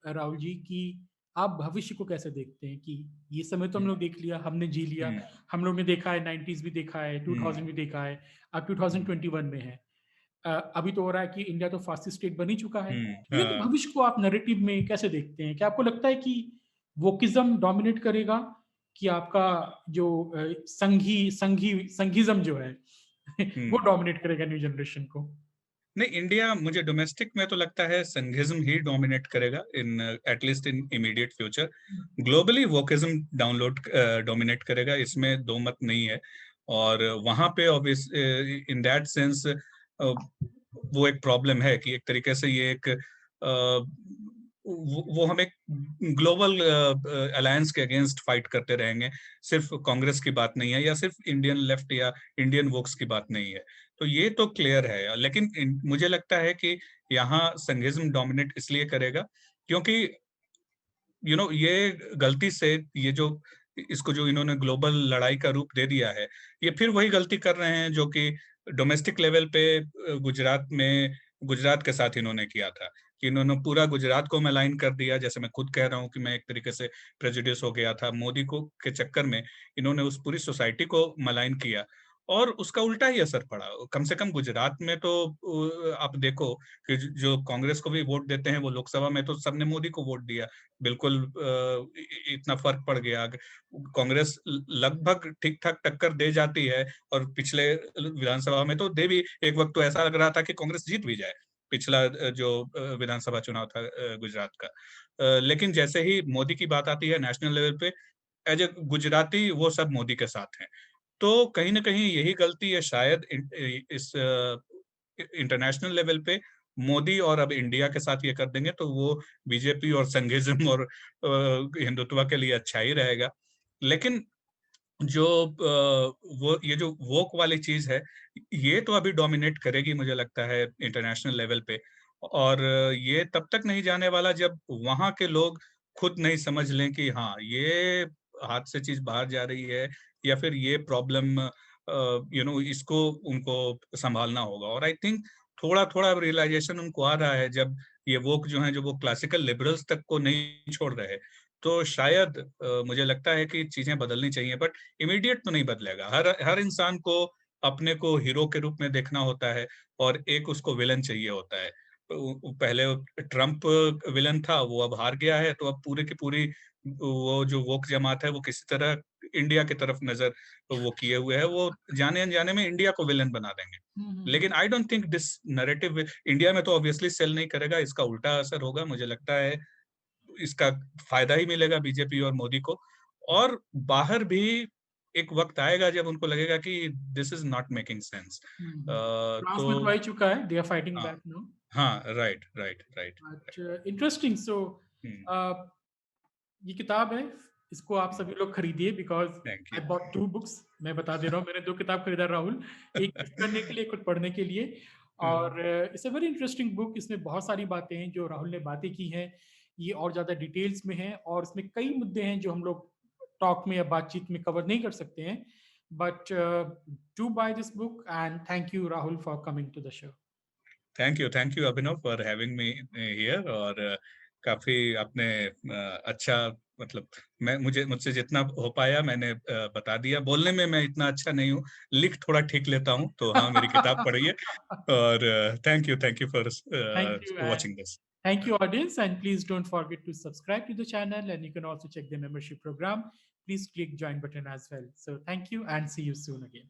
S1: राहुल जी, कि आप भविष्य को कैसे देखते हैं? कि ये समय तो हम लोग देख लिया, हमने जी लिया,
S2: हम्म
S1: हम लोग ने देखा है, 90s भी देखा है, 2000
S2: हम्म
S1: भी देखा है, अब 2021 में है। अभी तो हो रहा है कि इंडिया तो फासिस्ट स्टेट बन ही चुका है, लेकिन
S2: हाँ।
S1: भविष्य को आप नैरेटिव में कैसे देखते हैं? क्या आपको लगता है कि वोकिज्म डोमिनेट करेगा, कि आपका जो संघिज्म जो है वो
S2: हम्म
S1: डोमिनेट करेगा न्यू जनरेशन को?
S2: नहीं, इंडिया मुझे डोमेस्टिक में तो लगता है संघिज्म ही डोमिनेट करेगा in at least in immediate future. Globally wokeism dominate करेगा, इसमें दो मत नहीं है। और वहां पे ऑब्वियस इन दैट सेंस वो एक प्रॉब्लम है कि एक तरीके से ये एक वो हम एक ग्लोबल अलायंस के अगेंस्ट फाइट करते रहेंगे। सिर्फ कांग्रेस की बात नहीं है, या सिर्फ इंडियन लेफ्ट या इंडियन वोक्स की बात नहीं है। तो ये तो क्लियर है, लेकिन मुझे लगता है कि यहाँ संघिज्म डोमिनेट इसलिए करेगा क्योंकि ये गलती से ये जो इसको जो इन्होंने ग्लोबल लड़ाई का रूप दे दिया है, ये फिर वही गलती कर रहे हैं जो कि डोमेस्टिक लेवल पे गुजरात के साथ इन्होंने किया था, कि इन्होंने पूरा गुजरात को मलाइन कर दिया। जैसे मैं खुद कह रहा हूँ कि मैं एक तरीके से प्रेजुडिस हो गया था मोदी को के चक्कर में, इन्होंने उस पूरी सोसाइटी को मलाइन किया और उसका उल्टा ही असर पड़ा। कम से कम गुजरात में तो आप देखो कि जो कांग्रेस को भी वोट देते हैं, वो लोकसभा में तो सबने मोदी को वोट दिया। बिल्कुल इतना फर्क पड़ गया। कांग्रेस लगभग ठीक ठाक टक्कर दे जाती है, और पिछले विधानसभा में तो दे भी, एक वक्त तो ऐसा लग रहा था कि कांग्रेस जीत भी जाए, पिछला जो विधानसभा चुनाव था गुजरात का। लेकिन जैसे ही मोदी की बात आती है नेशनल लेवल पे, एज ए गुजराती वो सब मोदी के साथ हैं। तो कहीं ना कहीं यही गलती है शायद इस इंटरनेशनल लेवल पे मोदी और अब इंडिया के साथ ये कर देंगे तो वो बीजेपी और संघिज्म और हिंदुत्व के लिए अच्छा ही रहेगा। लेकिन जो वो ये जो वोक वाली चीज है, ये तो अभी डोमिनेट करेगी मुझे लगता है इंटरनेशनल लेवल पे। और ये तब तक नहीं जाने वाला जब वहां के लोग खुद नहीं समझ लें कि हाँ ये हाथ से चीज बाहर जा रही है, या फिर ये प्रॉब्लम इसको उनको संभालना होगा। और आई थिंक थोड़ा थोड़ा रियलाइजेशन उनको आ रहा है, जब ये वोक जो है, जो वो क्लासिकल लिबरल्स तक को नहीं छोड़ रहे, तो शायद मुझे लगता है कि चीजें बदलनी चाहिए। बट इमीडिएट तो नहीं बदलेगा। हर हर इंसान को अपने को हीरो के रूप में देखना होता है, और एक उसको विलन चाहिए होता है। पहले ट्रम्प विलन था, वो अब हार गया है, तो अब पूरे की पूरी वो जो वोक जमात है वो किसी तरह इंडिया की तरफ नजर वो किए हुए है, वो जाने अनजाने में इंडिया को विलन बना देंगे। लेकिन I don't think this narrative India में तो ऑब्वियसली सेल नहीं करेगा, इसका उल्टा असर होगा। मुझे लगता है इसका फायदा ही मिलेगा बीजेपी और मोदी को, और बाहर भी एक वक्त आएगा जब उनको लगेगा कि this is not making sense.
S1: France
S2: तो
S1: में तो आ ही चुका है, दे आर फाइटिंग
S2: हाँ,
S1: बैक नाउ।
S2: हाँ, right, right, right,
S1: but interesting. So ये किताब है, इसको आप सभी लोग खरीदिए, because
S2: thank
S1: I
S2: you.
S1: Bought 2 books. मैं बता दे रहा हूँ, मैंने 2 किताब खरीदा राहुल, एक गिफ्ट करने के लिए, कुछ पढ़ने के लिए। और it's a very interesting book. इसमें बहुत सारी बातें हैं जो राहुल ने बातें की हैं, ये और ज़्यादा डिटेल्स में हैं, और इसमें कई मुद्दे हैं जो हम लोग टॉक में या बातचीत में कवर नहीं कर सकते हैं। But do buy this book, and thank you Rahul for coming to the show.
S2: Thank you Abhinav for having me here. और काफी आपने अच्छा, मतलब मैं मुझसे जितना हो पाया मैंने बता दिया। बोलने में मैं इतना अच्छा नहीं हूँ, लिख थोड़ा ठीक लेता हूँ, तो हाँ, मेरी किताब पढ़िए। और thank you for
S1: Thank you, and
S2: watching this.
S1: thank you, audience. And please don't forget to subscribe to the channel. And you can also check the membership program. Please click join button as well. So thank you, and see you soon again.